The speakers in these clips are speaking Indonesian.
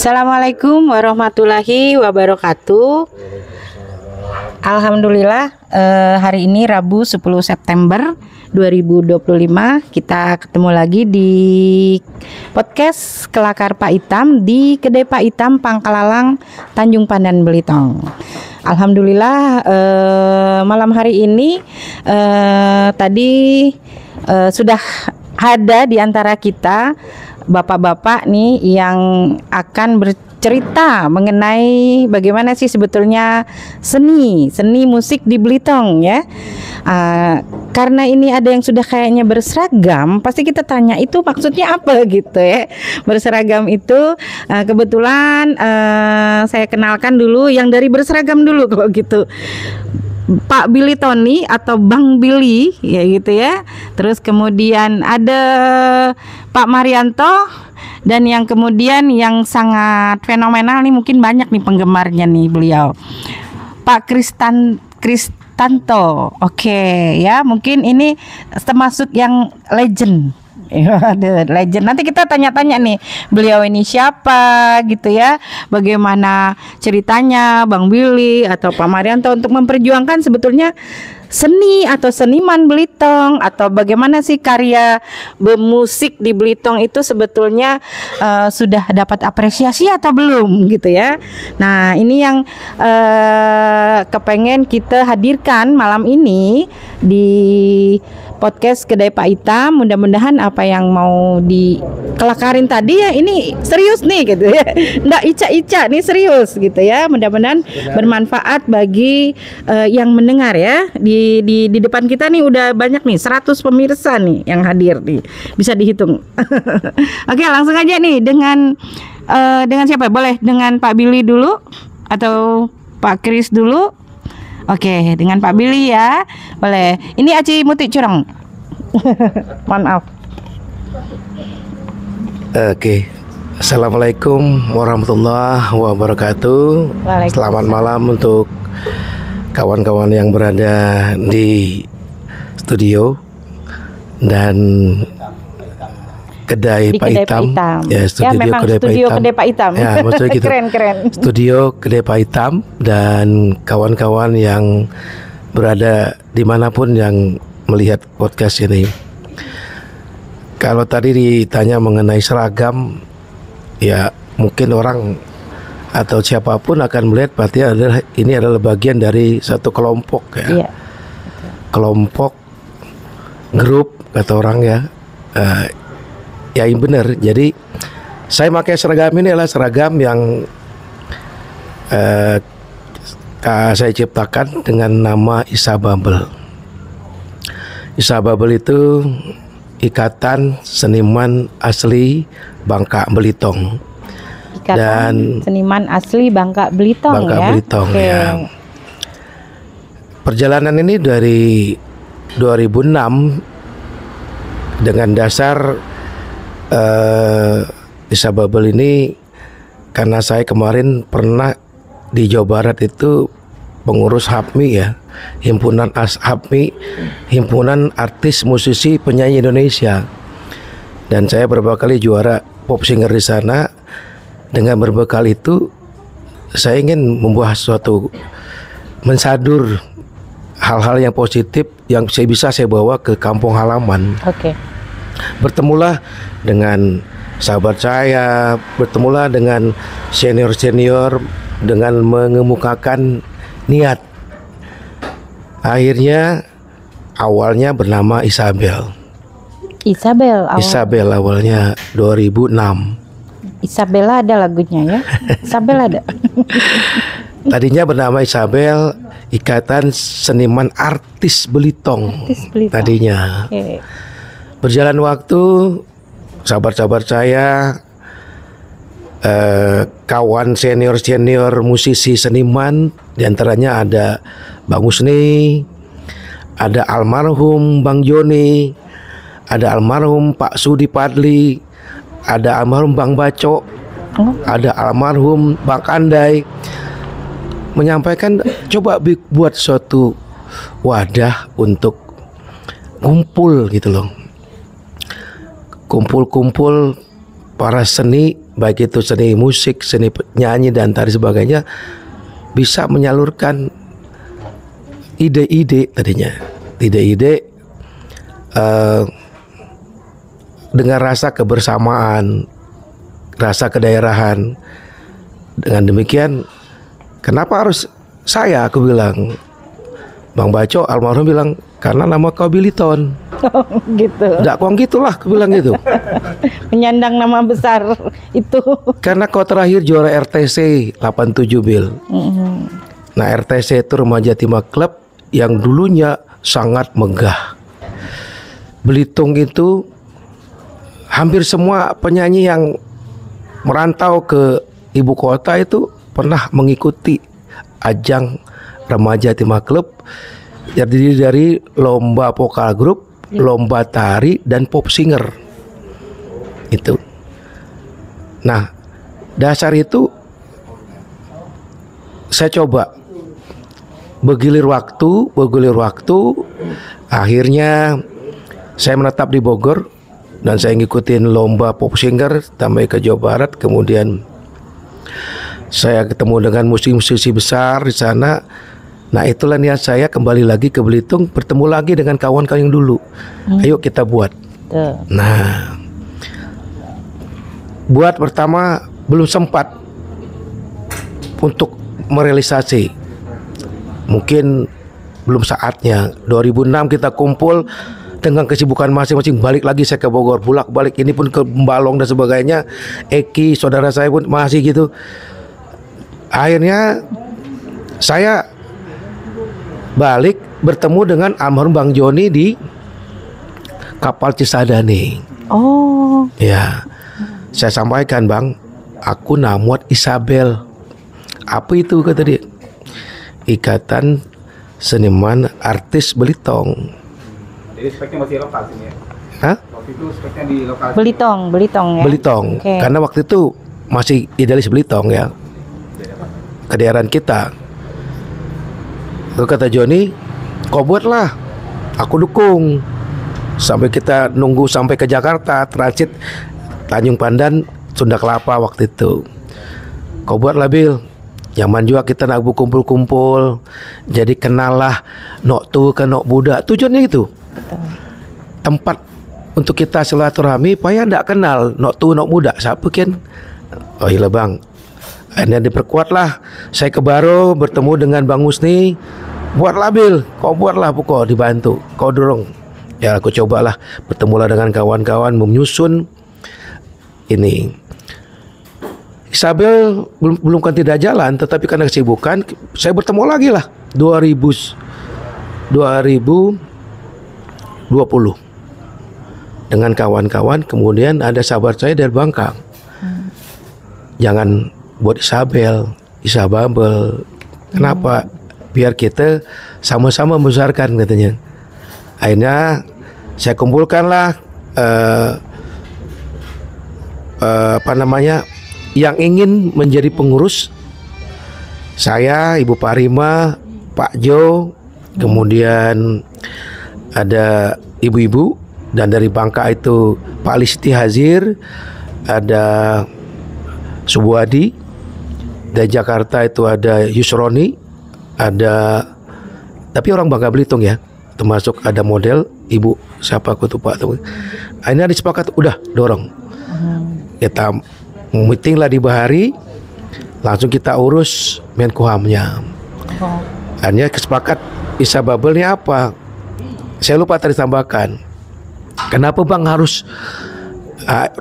Assalamualaikum warahmatullahi wabarakatuh. Alhamdulillah, hari ini Rabu 10 September 2025 kita ketemu lagi di podcast Kelakar Pak Itam di Kedai Pak Itam Pangkalalang, Tanjung Pandan, Belitung. Alhamdulillah, malam hari ini tadi sudah ada di antara kita bapak-bapak nih yang akan bercerita mengenai bagaimana sih sebetulnya seni musik di Belitung ya. Karena ini ada yang sudah kayaknya berseragam, pasti kita tanya itu maksudnya apa gitu ya. Berseragam itu kebetulan saya kenalkan dulu yang dari berseragam dulu kalau gitu. Pak Billy Tony atau Bang Billy ya gitu ya. Terus kemudian ada Pak Marianto, dan yang kemudian yang sangat fenomenal nih, mungkin banyak nih penggemarnya nih beliau, Pak Kristanto. Oke, ya mungkin ini termasuk yang legend. Legend. Nanti kita tanya-tanya nih, beliau ini siapa gitu ya, bagaimana ceritanya Bang Billy atau Pak Marianto untuk memperjuangkan sebetulnya seni atau seniman Belitung, atau bagaimana sih karya bermusik di Belitung itu sebetulnya sudah dapat apresiasi atau belum gitu ya. Nah ini yang kepengen kita hadirkan malam ini di podcast Kedai Pak Itam. Mudah-mudahan apa yang mau dikelakarin tadi ya ini serius nih gitu ya, nggak ica-ica nih, serius gitu ya. Mudah-mudahan bermanfaat bagi yang mendengar ya. Di depan kita nih udah banyak nih 100 pemirsa nih yang hadir nih, bisa dihitung. Oke, langsung aja nih dengan siapa? Boleh dengan Pak Billy dulu atau Pak Kris dulu? Oke, dengan Pak Billy ya. Boleh. Ini Aci Muti Curang. Mohon maaf. Oke. Assalamualaikum warahmatullahi wabarakatuh. Selamat malam untuk kawan-kawan yang berada di studio dan Kedai Pak Itam. Ya, studio Kedai Pak Itam. Ya, maksudnya gitu. Keren. Studio Kedai Pak Itam dan kawan-kawan yang berada dimanapun yang melihat podcast ini. Kalau tadi ditanya mengenai seragam, ya mungkin orang atau siapapun akan melihat berarti ini adalah bagian dari satu kelompok ya. Iya. Kelompok, grup kata orang ya. Ya yang benar. Jadi saya pakai seragam ini adalah seragam yang saya ciptakan dengan nama Isababel. Isababel itu Ikatan Seniman Asli Bangka Belitung. Ikatan Seniman Asli Bangka Belitung. Bangka Belitung ya. Perjalanan ini dari 2006 dengan dasar Isababel ini karena saya kemarin pernah di Jawa Barat itu pengurus HAPMI ya, Himpunan HAPMI, Himpunan Artis Musisi Penyanyi Indonesia, dan saya beberapa kali juara pop singer di sana. Dengan berbekal itu saya ingin membuat suatu mensadur hal-hal yang positif yang bisa saya bawa ke kampung halaman. Oke. Bertemulah dengan sahabat saya, bertemulah dengan senior-senior dengan mengemukakan niat. Akhirnya awalnya bernama Isabel awalnya 2006. Isabella ada lagunya ya. Isabel ada. Tadinya bernama Isabel Ikatan Seniman Artis Belitung. Tadinya. Okay. Berjalan waktu, sahabat-sahabat saya, kawan senior musisi seniman, diantaranya ada Bang Husni, ada almarhum Bang Joni, ada almarhum Pak Sudi Padli, ada almarhum Bang Baco, ada almarhum Bang Andai, menyampaikan coba buat suatu wadah untuk kumpul gitu loh. Kumpul-kumpul para seni baik itu seni musik, seni nyanyi dan tadi sebagainya, bisa menyalurkan ide-ide tadinya, ide-ide dengan rasa kebersamaan, rasa kedaerahan. Dengan demikian, kenapa harus saya? Aku bilang, Bang Baco almarhum bilang, karena nama kau Biliton. Oh, gitu. Nggak kong gitulah, aku bilang gitu. Menyandang nama besar itu. Karena kau terakhir juara RTC 87 Bil. Nah, RTC itu Remaja Timah Club yang dulunya sangat megah. Belitung itu hampir semua penyanyi yang merantau ke ibu kota itu pernah mengikuti ajang Remaja Timah Club, terdiri dari lomba vokal grup, lomba tari dan pop singer. Itu. Nah, dasar itu saya coba bergilir waktu, akhirnya saya menetap di Bogor dan saya ngikutin lomba pop singer sampai ke Jawa Barat. Kemudian saya ketemu dengan musisi-musisi besar di sana. Nah, itulah niat saya kembali lagi ke Belitung, bertemu lagi dengan kawan-kawan yang dulu. Ayo kita buat. Nah, buat pertama belum sempat untuk merealisasi. Mungkin belum saatnya. 2006 kita kumpul dengan kesibukan masing-masing, balik lagi saya ke Bogor, bolak-balik, ini pun ke Balong dan sebagainya. Eki, saudara saya pun masih gitu. Akhirnya saya balik bertemu dengan almarhum Bang Joni di kapal Cisadane. Oh. Ya, saya sampaikan, Bang, aku namuat Isabel. Apa itu kata dia? Ikatan Seniman Artis Belitung. Jadi speknya masih lokal sini ya? Hah? Waktu itu speknya di lokal. Belitung ya? Belitung. Okay. Karena waktu itu masih idealis Belitung ya. Kedaerahan kita. Lalu kata Joni, kau buatlah, aku dukung. Sampai kita nunggu sampai ke Jakarta, transit Tanjung Pandan, Sunda Kelapa waktu itu. Kau buatlah Bil. Zaman juga kita nak kumpul-kumpul, jadi kenal lah nok tu ke nok budak. Tujuannya itu. Tempat untuk kita silaturahmi, supaya ndak kenal nok tu nok budak siapa kan. Oh iya Bang. Akhirnya diperkuat lah. Saya ke Baro bertemu dengan Bang Musni. Buatlah Bil, kau buatlah pokok, dibantu, kau dorong. Ya aku cobalah, bertemulah dengan kawan-kawan menyusun ini. Isabel belum kan tidak jalan, tetapi karena kesibukan saya bertemu lagi lah 2020 dengan kawan-kawan. Kemudian ada sahabat saya dari Bangka, jangan buat Isabel. Kenapa? Biar kita sama-sama membesarkan katanya. Akhirnya saya kumpulkanlah yang ingin menjadi pengurus. Saya, Ibu Parima, Pak Jo, kemudian ada ibu-ibu, dan dari Bangka itu Pak Listi Hazir, ada Subuadi, dari Jakarta itu ada Yusroni, ada tapi orang Bangka Belitung ya, termasuk ada model ibu siapa aku tuh Pak. Akhirnya disepakati, udah dorong. Kita meeting lah di Bahari, langsung kita urus Menkumhamnya. Akhirnya kesepakat Isababelnya apa? Saya lupa tadi tambahkan. Kenapa Bang harus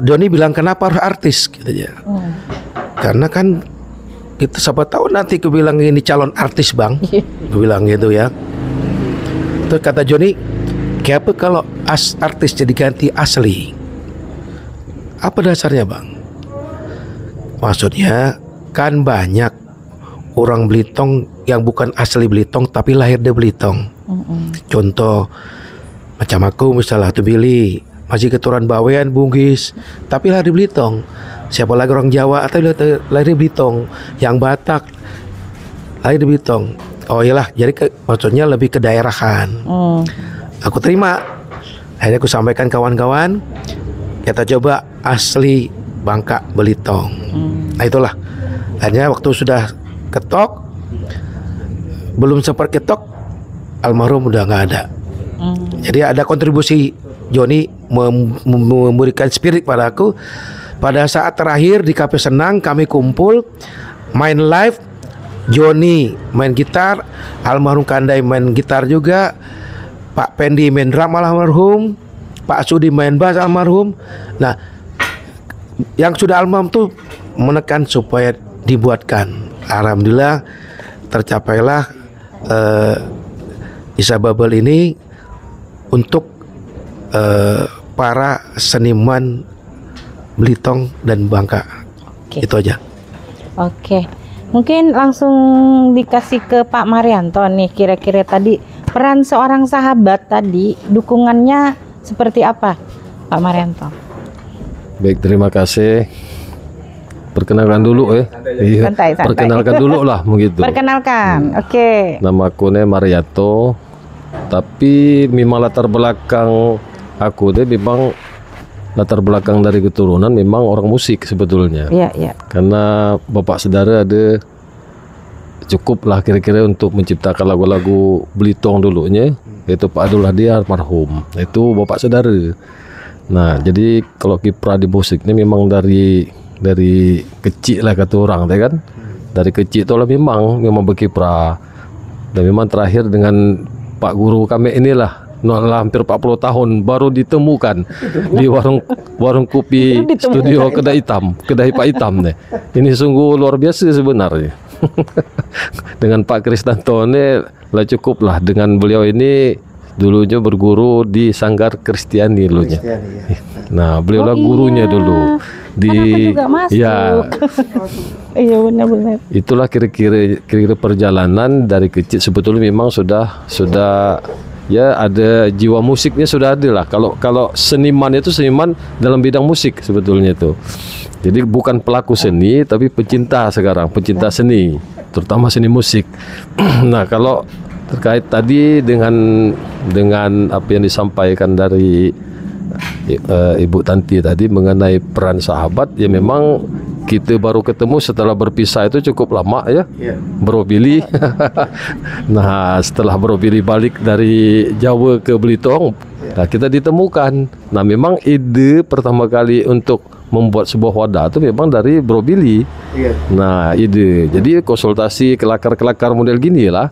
Doni bilang kenapa harus artis gitu aja. Karena kan itu siapa tahu nanti aku bilang ini calon artis Bang. Aku bilang gitu ya. Terus kata Joni, kenapa kalau artis jadi ganti asli? Apa dasarnya Bang? Maksudnya kan banyak orang Belitung yang bukan asli Belitung tapi lahir di Belitung. Contoh macam aku misalnya tuh Billy, masih keturunan Bawean, Bugis, tapi lahir di Belitung. Siapa lagi orang Jawa atau lahir di Belitung, yang Batak lahir di Belitung. Oh iyalah, jadi maksudnya lebih ke daerahan. Aku terima. Akhirnya aku sampaikan kawan-kawan, kita coba asli Bangka Belitung. Nah itulah. Hanya waktu sudah ketok, belum sempat ketok, almarhum udah nggak ada. Jadi ada kontribusi Joni memberikan spirit pada aku. Pada saat terakhir di Cafe Senang kami kumpul main live. Joni main gitar, almarhum Kandai main gitar juga, Pak Pendi main drum almarhum, Pak Sudi main bass almarhum. Nah, yang sudah almarhum tuh menekan supaya dibuatkan. Alhamdulillah tercapailah Isa Bubble ini untuk para seniman Belitung dan Bangka. Itu aja. Oke. Mungkin langsung dikasih ke Pak Marianto nih, kira-kira tadi peran seorang sahabat tadi, dukungannya seperti apa Pak Marianto? Baik, terima kasih. Perkenalkan dulu Santai. Perkenalkan dulu lah begitu. Perkenalkan, oke. Nama aku Marianto. Tapi memang latar belakang aku memang latar belakang dari keturunan memang orang musik sebetulnya. Iya. Karena bapak saudara ada cukup lah kira-kira untuk menciptakan lagu-lagu Belitung dulunya, yaitu Pak Abdul Hadi almarhum. Itu bapak saudara. Nah, jadi kalau kiprah di musik ini memang dari kecil lah kata orang, kan? Dari kecil itu lah memang berkiprah. Dan memang terakhir dengan Pak Guru kami inilah hampir 40 tahun baru ditemukan di warung kopi studio Kedai Pak Hitam nih. Ini sungguh luar biasa sebenarnya. Dengan Pak Kristanto ini lah cukup lah, dengan beliau ini dulunya berguru di Sanggar Kristiani dulunya. Nah, beliau lah gurunya dulu di ya. Iya benar. Itulah kira-kira perjalanan dari kecil. Sebetulnya memang sudah ya ada jiwa musiknya, sudah ada lah. Kalau seniman itu seniman dalam bidang musik sebetulnya itu. Jadi bukan pelaku seni tapi pecinta seni, terutama seni musik. Nah, kalau terkait tadi dengan apa yang disampaikan dari Ibu Tanti tadi mengenai peran sahabat, ya memang kita baru ketemu setelah berpisah itu cukup lama ya, Bro Billy. Nah, setelah Bro Billy balik dari Jawa ke Belitung, nah kita ditemukan. Nah, memang ide pertama kali untuk membuat sebuah wadah itu memang dari Bro Billy. Nah, ide. Jadi konsultasi kelakar-kelakar model gini lah.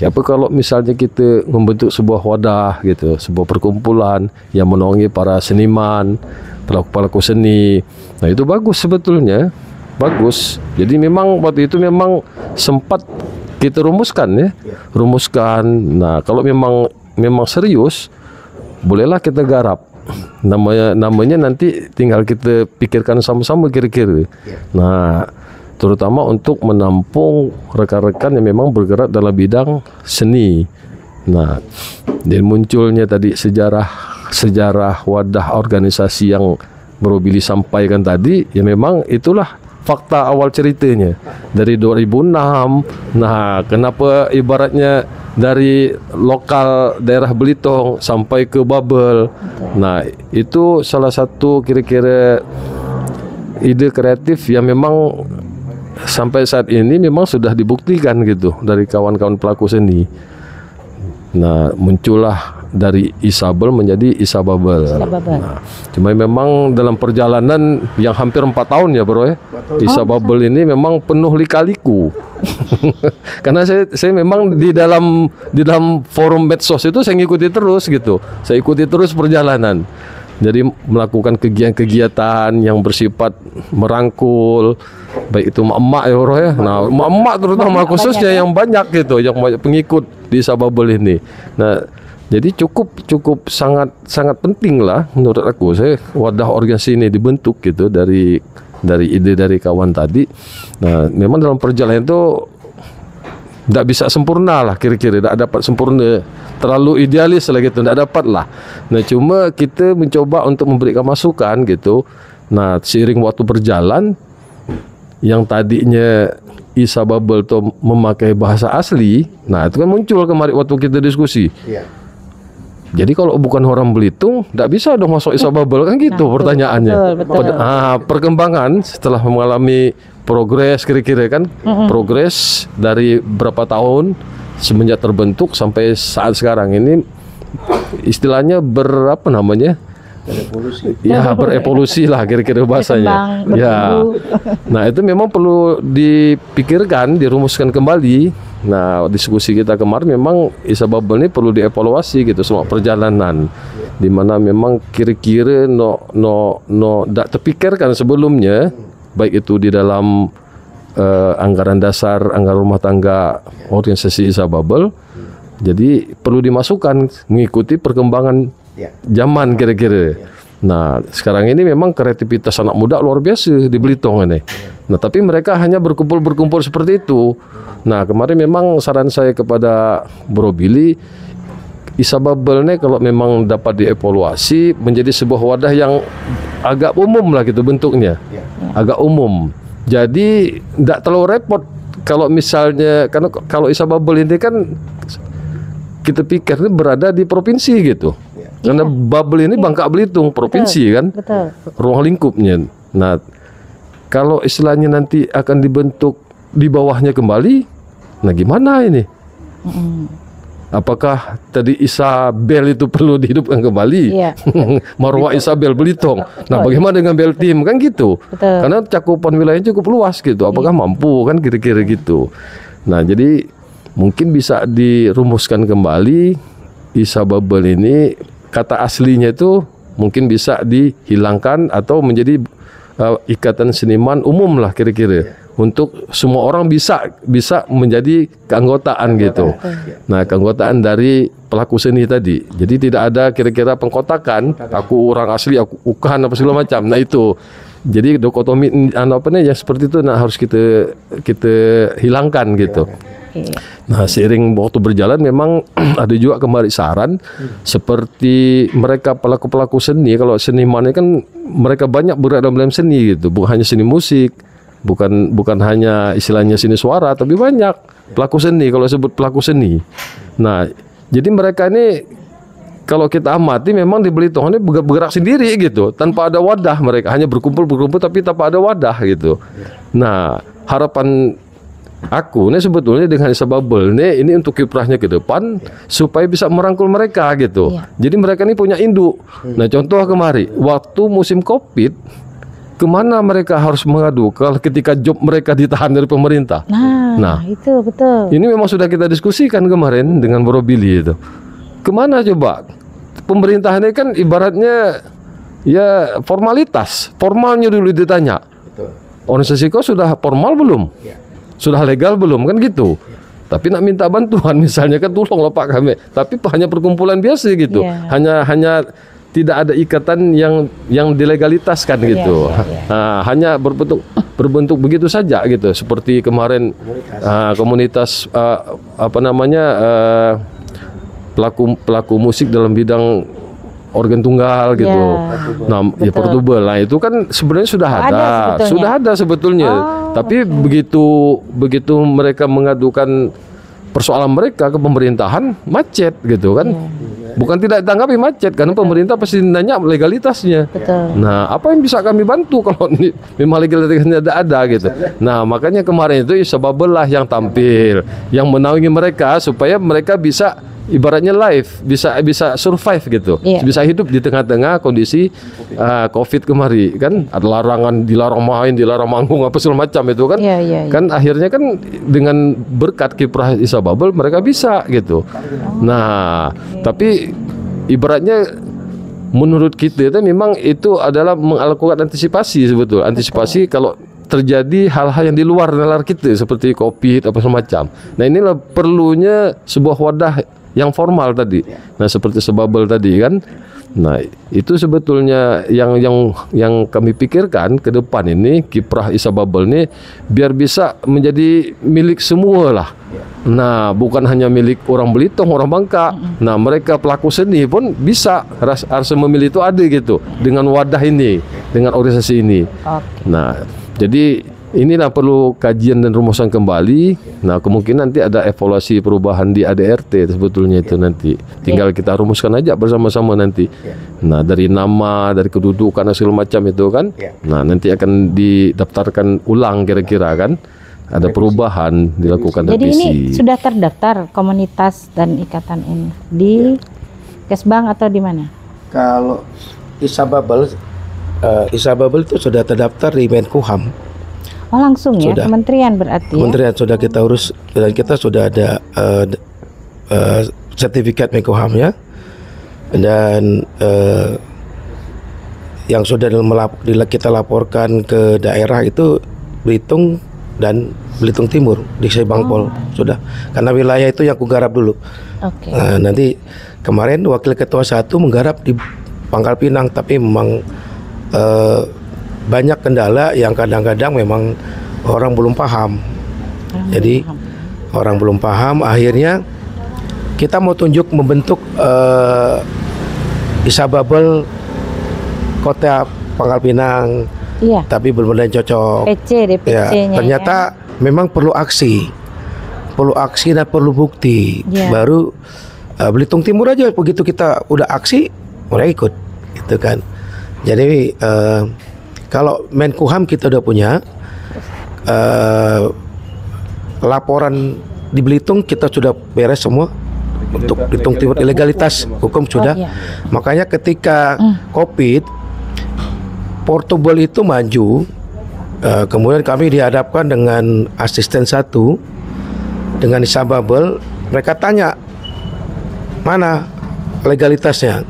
Apa kalau misalnya kita membentuk sebuah wadah gitu, sebuah perkumpulan yang menaungi para seniman, pelaku-pelaku seni. Nah, itu bagus sebetulnya. Bagus. Jadi memang waktu itu memang sempat kita rumuskan ya. Rumuskan. Nah, kalau memang serius, bolehlah kita garap. Namanya nanti tinggal kita pikirkan sama-sama kira-kira. Nah, terutama untuk menampung rekan-rekan yang memang bergerak dalam bidang seni. Nah, dan munculnya tadi sejarah wadah organisasi yang Bro Billy sampaikan tadi, ya memang itulah fakta awal ceritanya dari 2006. Nah, kenapa ibaratnya dari lokal daerah Belitung sampai ke Babel. Nah, itu salah satu kira-kira ide kreatif yang memang sampai saat ini memang sudah dibuktikan gitu dari kawan-kawan pelaku seni. Nah, muncullah dari Isabel menjadi Isababel. Nah, cuma memang dalam perjalanan yang hampir 4 tahun ya bro ya, Isababel ini memang penuh lika-liku. Karena saya memang di dalam forum medsos itu saya ngikuti terus gitu. Saya ikuti terus perjalanan. Jadi melakukan kegiatan-kegiatan yang bersifat merangkul, baik itu emak-emak ya bro ya. Nah, emak-emak terutama khususnya yang banyak gitu, yang banyak pengikut di Isababel ini. Nah, jadi cukup sangat penting lah menurut aku. Saya wadah organisasi ini dibentuk gitu dari ide dari kawan tadi. Nah, memang dalam perjalanan itu tidak bisa sempurna lah kira-kira, tidak dapat sempurna, terlalu idealis lah gitu, tidak dapat lah. Nah, cuma kita mencoba untuk memberikan masukan gitu. Nah, seiring waktu berjalan, yang tadinya Isababel itu memakai bahasa asli, nah itu kan muncul kemarin waktu kita diskusi. Jadi kalau bukan orang Belitung, tidak bisa dong masuk Isababel kan gitu pertanyaannya. Betul. Perkembangan setelah mengalami progres kira-kira kan, progres dari berapa tahun semenjak terbentuk sampai saat sekarang ini istilahnya berapa namanya? Berevolusi lah kira-kira bahasanya. Ya. Nah, itu memang perlu dipikirkan, dirumuskan kembali. Nah, diskusi kita kemarin memang Isababel ini perlu dievaluasi gitu semua perjalanan. Di mana memang kira-kira tidak terpikirkan sebelumnya, baik itu di dalam anggaran dasar, anggaran rumah tangga organisasi Isababel. Jadi perlu dimasukkan mengikuti perkembangan zaman kira-kira. Nah, sekarang ini memang kreativitas anak muda luar biasa di Belitung ini. Nah, tapi mereka hanya berkumpul seperti itu. Nah, kemarin memang saran saya kepada Bro Billy, Isababel ini kalau memang dapat dievaluasi menjadi sebuah wadah yang agak umum lah gitu bentuknya. Agak umum. Jadi tidak terlalu repot kalau misalnya, karena kalau Isababel ini kan kita pikir ini berada di provinsi gitu. Karena Babel ini Bangka Belitung provinsi kan, ruang lingkupnya. Nah, kalau istilahnya nanti akan dibentuk di bawahnya kembali, nah gimana ini? Apakah tadi Isabel itu perlu dihidupkan kembali? Marwah Isabel Belitung. Nah, bagaimana dengan Beltim kan gitu? Karena cakupan wilayahnya cukup luas gitu. Apakah mampu kan kira-kira gitu? Nah, jadi mungkin bisa dirumuskan kembali Isababel ini. Kata aslinya itu mungkin bisa dihilangkan atau menjadi ikatan seniman umum lah kira-kira untuk semua orang bisa menjadi keanggotaan gitu. Nah, keanggotaan dari pelaku seni tadi. Jadi tidak ada kira-kira pengkotakan. Aku orang asli, aku bukan apa segala macam. Nah itu. Jadi dikotomi yang seperti itu harus kita hilangkan gitu. Nah, seiring waktu berjalan memang ada juga kembali saran seperti mereka pelaku-pelaku seni. Kalau seniman ini kan mereka banyak berada dalam seni gitu, bukan hanya seni musik, bukan hanya istilahnya seni suara, tapi banyak pelaku seni kalau sebut pelaku seni. Nah, jadi mereka ini kalau kita amati memang di Belitung ini bergerak sendiri gitu, tanpa ada wadah. Mereka hanya berkumpul tapi tanpa ada wadah gitu. Nah, harapan aku ini sebetulnya dengan Isababel ini untuk kiprahnya ke depan supaya bisa merangkul mereka gitu. Jadi mereka ini punya induk. Nah, contoh kemari waktu musim Covid, kemana mereka harus mengadu kalau ketika job mereka ditahan dari pemerintah? Nah, itu betul. Ini memang sudah kita diskusikan kemarin dengan Bro Billy itu. Kemana coba? Pemerintahan ini kan ibaratnya ya formalitas. Formalnya dulu ditanya. Organisasi kau sudah formal belum? Sudah legal belum kan gitu. Tapi nak minta bantuan misalnya kan tolonglah Pak kami. Tapi hanya perkumpulan biasa gitu. Hanya tidak ada ikatan yang dilegalitaskan gitu. Nah, hanya berbentuk begitu saja gitu. Seperti kemarin komunitas pelaku musik dalam bidang organ tunggal gitu. Nah, ya portable. Nah, itu kan sebenarnya sudah ada sebetulnya. Tapi begitu mereka mengadukan persoalan mereka ke pemerintahan, macet gitu kan. Bukan tidak ditanggapi, macet karena pemerintah pasti nanya legalitasnya. Nah, apa yang bisa kami bantu kalau memang legalitasnya ada gitu. Nah, makanya kemarin itu Isababel lah yang tampil, yang menaungi mereka supaya mereka bisa ibaratnya live, bisa survive gitu, bisa hidup di tengah-tengah kondisi Covid kemari kan, ada larangan, dilarang main, dilarang manggung apa segala macam itu kan, kan akhirnya kan dengan berkat kiprah Isababel mereka bisa gitu. Nah, tapi ibaratnya menurut kita itu memang itu adalah melakukan antisipasi sebetulnya, antisipasi kalau terjadi hal-hal yang di luar nalar kita seperti Covid apa semacam. Nah, inilah perlunya sebuah wadah yang formal tadi. Nah, seperti Isababel tadi kan. Nah, itu sebetulnya yang kami pikirkan ke depan ini, kiprah Isababel ini biar bisa menjadi milik semua lah. Nah, bukan hanya milik orang Belitung, orang Bangka. Nah, mereka pelaku seni pun bisa rasa memilih itu ada gitu dengan wadah ini, dengan organisasi ini. Nah, jadi inilah perlu kajian dan rumusan kembali. Nah, kemungkinan nanti ada evaluasi perubahan di ADRT sebetulnya itu nanti. Tinggal kita rumuskan aja bersama-sama nanti. Nah, dari nama, dari kedudukan dan segala macam itu kan. Nah, nanti akan didaftarkan ulang kira-kira kan. Ada perubahan dilakukan Jadi revisi. ini sudah terdaftar komunitas dan ikatan ini di Kesbang atau di mana? Kalau Isababel itu sudah terdaftar di Menkumham. Oh langsung ya, Sudah. kementerian berarti Kementerian sudah kita urus dan kita sudah ada sertifikat Menkumham ya, dan yang sudah kita laporkan ke daerah itu Belitung dan Belitung Timur di Sebangpol sudah, karena wilayah itu yang kugarap dulu. Oke. Nah, nanti kemarin wakil ketua 1 menggarap di Pangkal Pinang, tapi memang banyak kendala yang kadang-kadang memang orang belum paham. Jadi orang belum paham, akhirnya kita mau tunjuk membentuk Isababel Kota Pangkal Pinang. Iya. Tapi belum ada yang cocok. DPC-nya. Ternyata memang perlu aksi dan perlu bukti. Baru Belitung Timur aja begitu kita udah aksi, mereka ikut, gitu kan. Jadi kalau Menkumham kita udah punya, laporan di Belitung kita sudah beres semua. Untuk Belitung Timur legalitas hukum sudah. Makanya ketika COVID, Portable itu maju, kemudian kami dihadapkan dengan asisten 1 dengan Isababel. Mereka tanya mana legalitasnya.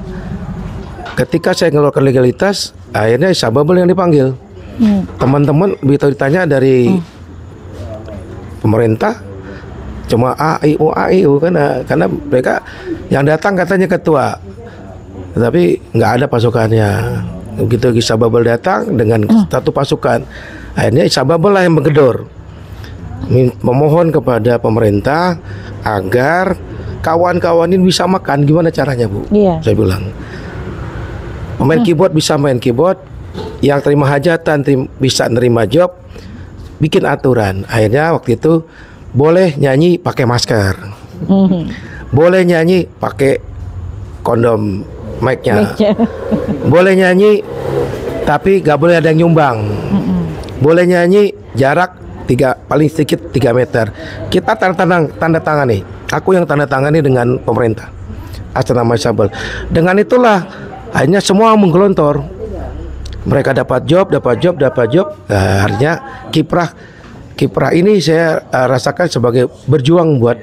Ketika saya ngeluarkan legalitas, akhirnya Isababel yang dipanggil. Teman-teman begitu ditanya dari pemerintah, cuma AIU karena mereka yang datang katanya ketua, tapi nggak ada pasukannya. Begitu Isababel datang dengan 1 pasukan, akhirnya Isababel lah yang menggedor, memohon kepada pemerintah agar kawan-kawan ini bisa makan. Gimana caranya, Bu? Saya bilang pemain keyboard bisa main keyboard, yang terima hajatan bisa nerima job, bikin aturan. Akhirnya waktu itu boleh nyanyi pakai masker, boleh nyanyi pakai kondom mic-nya, boleh nyanyi tapi gak boleh ada yang nyumbang, boleh nyanyi jarak paling sedikit 3 meter. Kita tanda tangan nih, aku yang tanda tangani dengan pemerintah atas nama Isabel. Dengan itulah akhirnya semua menggelontor, mereka dapat job. Artinya kiprah ini saya rasakan sebagai berjuang buat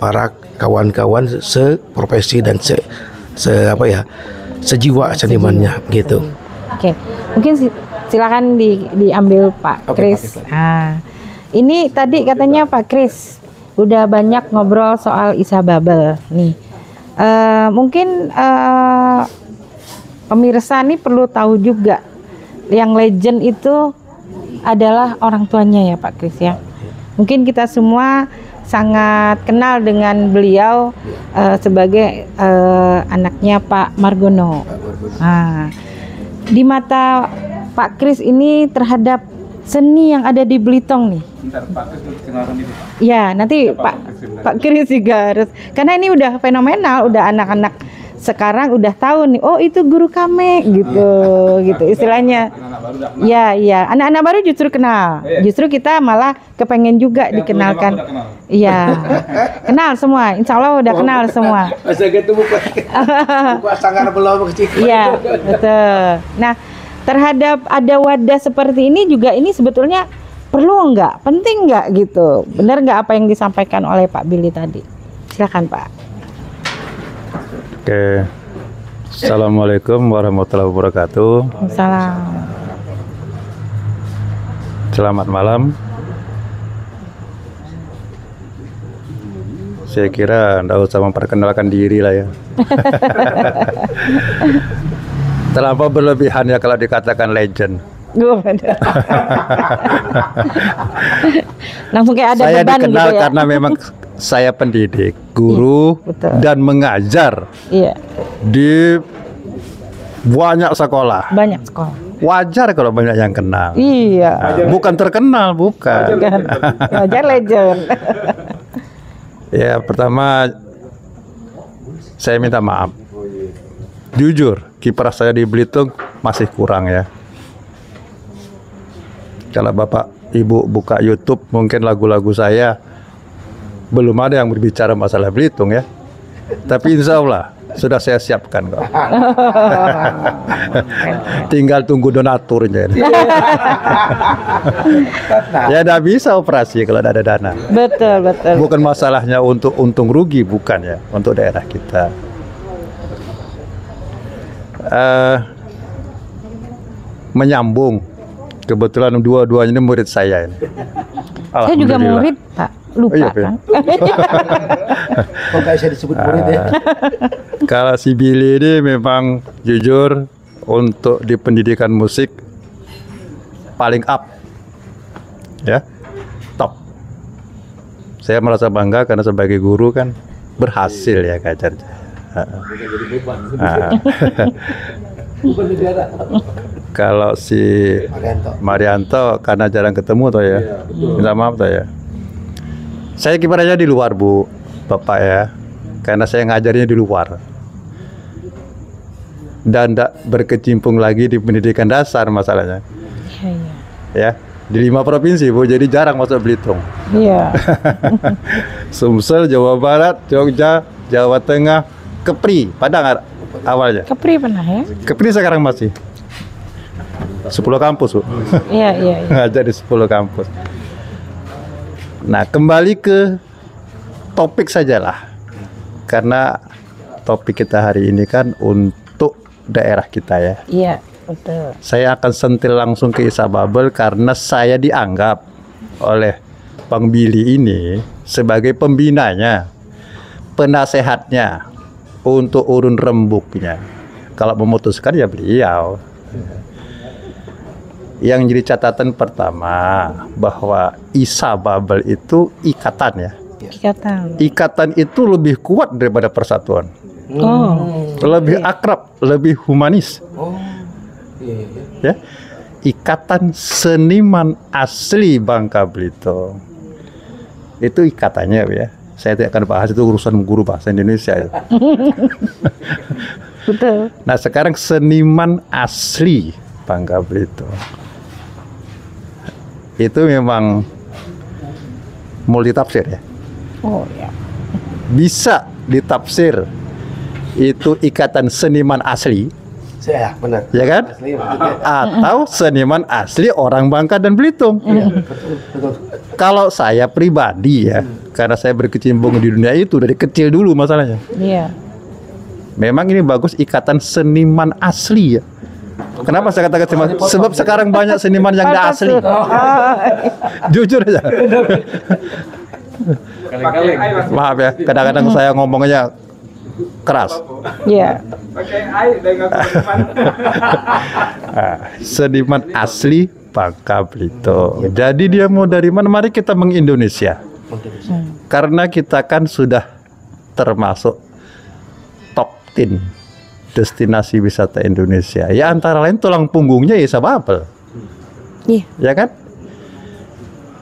para kawan-kawan seprofesi dan sejiwa senimannya gitu. Oke, mungkin silakan diambil Pak Kris. Nah, ini tadi katanya Pak Kris udah banyak ngobrol soal Isababel nih. Mungkin pemirsa nih perlu tahu juga yang legend itu adalah orang tuanya ya Pak Kris ya. Mungkin kita semua sangat kenal dengan beliau sebagai anaknya Pak Margono. Nah, di mata Pak Kris ini terhadap seni yang ada di Belitung nih. Ya, nanti Pak Kris juga harus, karena ini udah fenomenal, udah anak-anak sekarang udah tahu nih, oh itu guru kami gitu istilahnya. Ya, anak-anak baru justru kenal. Justru kita malah kepengen juga dikenalkan. Iya, kenal semua. Insya Allah udah kenal semua. Iya, betul. Nah, terhadap ada wadah seperti ini juga, ini sebetulnya perlu nggak, penting nggak gitu? Benar nggak apa yang disampaikan oleh Pak Billy tadi? Silakan Pak. Oke, Assalamualaikum warahmatullahi wabarakatuh. Salam. Selamat malam. Saya kira nggak usah memperkenalkan diri lah ya. Terlampau berlebihan ya kalau dikatakan legend. Langsung kayak ada saya beban dikenal gitu ya. karena memang saya pendidik, guru, dan mengajar di banyak sekolah. Banyak sekolah. Wajar kalau banyak yang kenal. Iya. Bukan terkenal, bukan. Wajar legend. Ya, pertama saya minta maaf. Jujur, kiprah saya di Belitung masih kurang ya. Kalau Bapak Ibu buka YouTube, mungkin lagu-lagu saya belum ada yang berbicara masalah Belitung ya. Tapi insya Allah sudah saya siapkan kok. Tinggal tunggu donaturnya. Ya tidak bisa operasi kalau tidak ada dana. Betul. Bukan masalahnya untuk untung rugi, bukan ya, untuk daerah kita. Menyambung, kebetulan dua-duanya ini murid saya ini. Saya juga murid, Pak. Lupa iya, kan? Kok kayak saya disebut murid ya? Kalau si Billy ini memang jujur untuk di pendidikan musik paling up, ya, top. Saya merasa bangga karena sebagai guru kan berhasil ya ngajarnya. Kalau si Marianto karena jarang ketemu toh ya, minta maaf toh ya. Saya kiprahnya di luar Bu, Bapak ya, karena saya ngajarnya di luar dan tidak berkecimpung lagi di pendidikan dasar masalahnya. Ya, di 5 provinsi Bu, jadi jarang masuk Belitung. Iya. Sumsel, Jawa Barat, Jogja, Jawa Tengah, Kepri, Padang awalnya. Kepri pernah ya? Kepri sekarang masih 10 kampus Bu. Iya. Ngajar di 10 kampus. Nah, kembali ke topik sajalah, karena topik kita hari ini kan untuk daerah kita ya. Iya, betul. Saya akan sentil langsung ke Isababel karena saya dianggap oleh Bang Billy ini sebagai pembinanya, penasehatnya untuk urun rembuknya. Kalau memutuskan ya beliau. Yang jadi catatan pertama bahwa Isababel itu ikatan ya. Ikatan itu lebih kuat daripada persatuan. Lebih akrab, lebih humanis. Ya. Ikatan seniman asli Bangka Belitung. Itu ikatannya ya. Saya tidak akan bahas, itu urusan guru bahasa Indonesia. Betul. Nah, sekarang seniman asli Bangka Belitung. Itu memang multitafsir ya. Oh ya. Bisa ditafsir itu ikatan seniman asli. Saya benar. Ya kan? Asli, atau seniman asli orang Bangka dan Belitung. betul. Kalau saya pribadi ya, karena saya berkecimpung di dunia itu dari kecil dulu masalahnya. Iya. Memang ini bagus ikatan seniman asli ya. Kenapa saya katakan seniman? Sebab sekarang banyak seniman yang tidak asli. Jujur aja. Maaf ya, kadang-kadang saya ngomongnya keras. Iya. Seniman asli Bangka Belitung. Jadi dia mau dari mana? Mari kita mengindonesia. Karena kita kan sudah termasuk top 10 destinasi wisata Indonesia. Ya antara lain tulang punggungnya Isababel. Iya. Ya kan?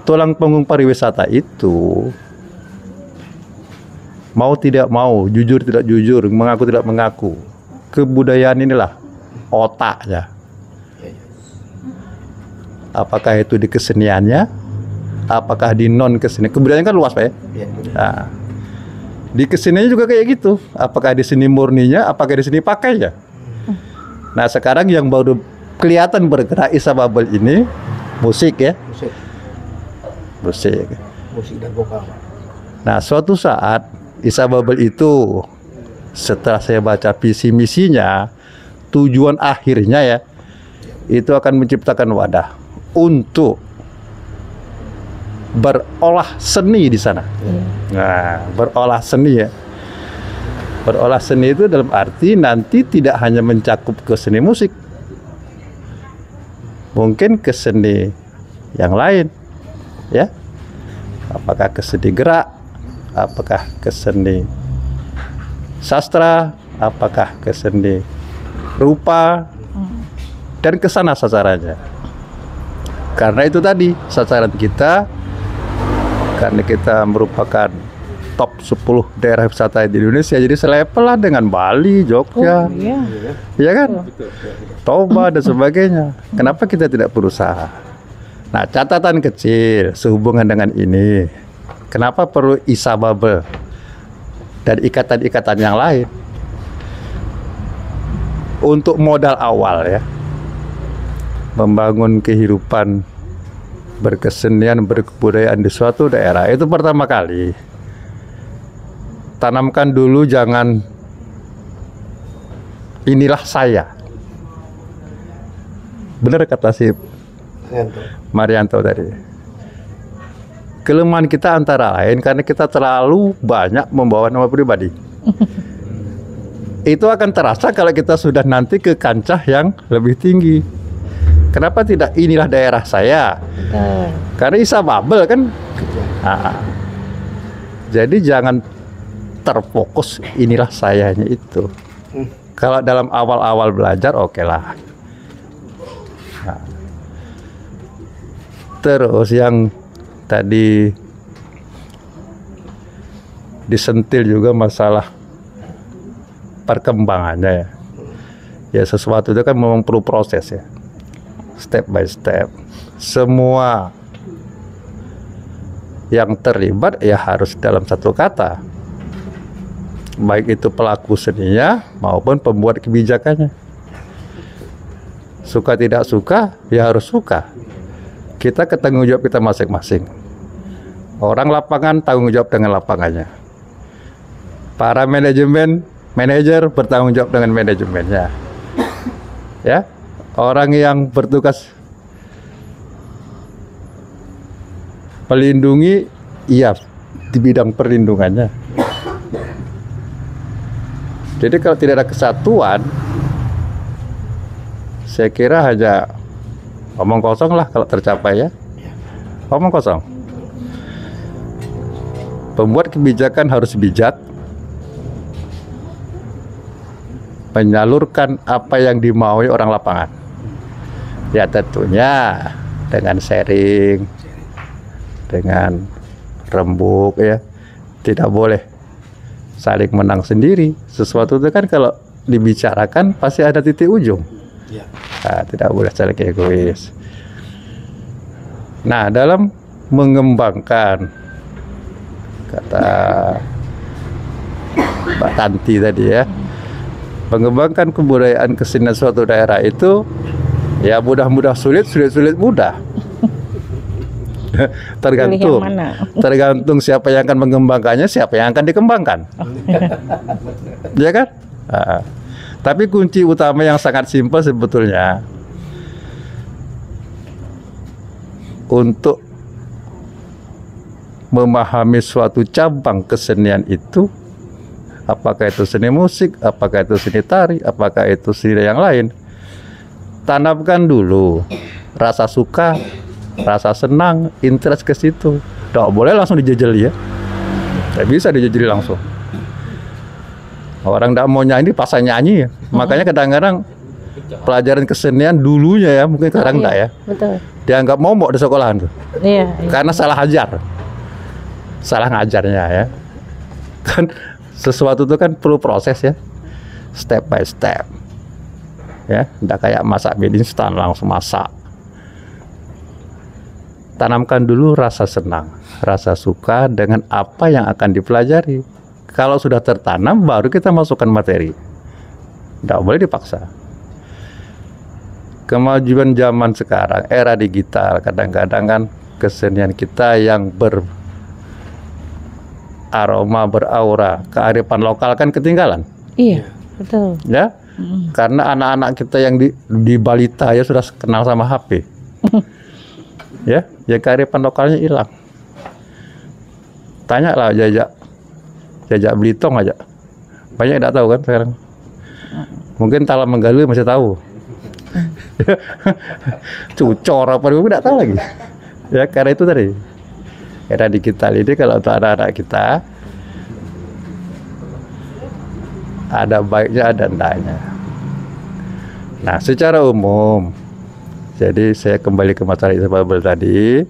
Tulang punggung pariwisata itu mau tidak mau, jujur tidak jujur, mengaku tidak mengaku, kebudayaan inilah otaknya. Apakah itu di keseniannya, apakah di non kesenian? Kebudayaan kan luas Pak ya. Nah, di keseniannya juga kayak gitu. Apakah di seni murninya, apakah di seni pakainya? Nah sekarang yang baru kelihatan bergerak Isababel ini musik ya. Musik dan vokal. Nah suatu saat Isababel itu setelah saya baca visi misinya, tujuan akhirnya ya itu akan menciptakan wadah untuk berolah seni di sana. Nah, berolah seni ya. Berolah seni itu dalam arti nanti tidak hanya mencakup ke seni musik, mungkin ke seni yang lain, ya. Apakah ke seni gerak, apakah ke seni sastra, apakah ke seni rupa, dan ke sana sasarannya. Karena itu tadi sasaran kita, karena kita merupakan top 10 daerah wisata di Indonesia, jadi selevel lah dengan Bali, Jogja, iya kan, Toba dan sebagainya. Kenapa kita tidak berusaha? Nah, catatan kecil sehubungan dengan ini, kenapa perlu ISA Bubble dan ikatan-ikatan yang lain? Untuk modal awal ya, membangun kehidupan berkesenian, berkebudayaan di suatu daerah, itu pertama kali tanamkan dulu, jangan inilah saya. Benar kata si Marianto tadi. Kelemahan kita antara lain karena kita terlalu banyak membawa nama pribadi. Itu akan terasa kalau kita sudah nanti ke kancah yang lebih tinggi. Kenapa tidak inilah daerah saya? Karena ISA Bubble kan. Nah, jadi jangan terfokus inilah sayanya itu. Kalau dalam awal-awal belajar oke lah. Nah, terus yang tadi disentil juga masalah perkembangannya ya. Ya sesuatu itu kan memang perlu proses ya. Step by step. Semua yang terlibat ya harus dalam satu kata. Baik itu pelaku seninya maupun pembuat kebijakannya. Suka tidak suka, ya harus suka. Kita ke tanggung jawab kita masing-masing. Orang lapangan tanggung jawab dengan lapangannya. Para manajer bertanggung jawab dengan manajemennya. Ya, orang yang bertugas melindungi, iya di bidang perlindungannya. Jadi kalau tidak ada kesatuan, saya kira hanya omong kosong lah kalau tercapai ya. Omong kosong. Pembuat kebijakan harus bijak, menyalurkan apa yang dimaui orang lapangan. Ya tentunya dengan sharing, dengan rembuk ya. Tidak boleh saling menang sendiri. Sesuatu itu kan kalau dibicarakan pasti ada titik ujung. Nah, tidak boleh saling egois. Nah, dalam mengembangkan, kata Mbak Tanti tadi ya, mengembangkan kebudayaan kesenian suatu daerah itu ya mudah-mudah sulit, sulit-sulit mudah. Tergantung siapa yang akan mengembangkannya, siapa yang akan dikembangkan. Ya kan? Tapi kunci utama yang sangat simpel sebetulnya untuk memahami suatu cabang kesenian itu, apakah itu seni musik, apakah itu seni tari, apakah itu seni yang lain, tanamkan dulu rasa suka, rasa senang, interest ke situ. Tidak boleh langsung dijejeli ya. Tidak bisa dijejeli langsung. Orang tidak mau nyanyi, pasang nyanyi ya. Makanya kadang-kadang pelajaran kesenian dulunya ya, mungkin sekarang enggak ya. Betul. Dianggap momok di sekolahan tuh. Iya. Karena salah ajar. Salah ngajarnya ya. Kan sesuatu itu kan perlu proses ya. Step by step. Ya, tidak kayak masak mie instan langsung masak. Tanamkan dulu rasa senang, rasa suka dengan apa yang akan dipelajari. Kalau sudah tertanam, baru kita masukkan materi. Tidak boleh dipaksa. Kemajuan zaman sekarang, era digital, kadang-kadang kan kesenian kita yang beraroma, beraura, kearifan lokal kan ketinggalan. Iya, betul. Ya, karena anak-anak kita yang di balita ya sudah kenal sama HP. Ya kearifan lokalnya hilang. Tanya lah jajak Belitung aja, banyak tidak tahu kan sekarang. Mungkin Talam Menggalu masih tahu. Cucor apa juga tidak tahu lagi. Ya karena itu tadi era digital ini, kalau untuk anak-anak kita ada baiknya ada enggaknya. Nah, secara umum, jadi saya kembali ke masalah Isa Babel tadi,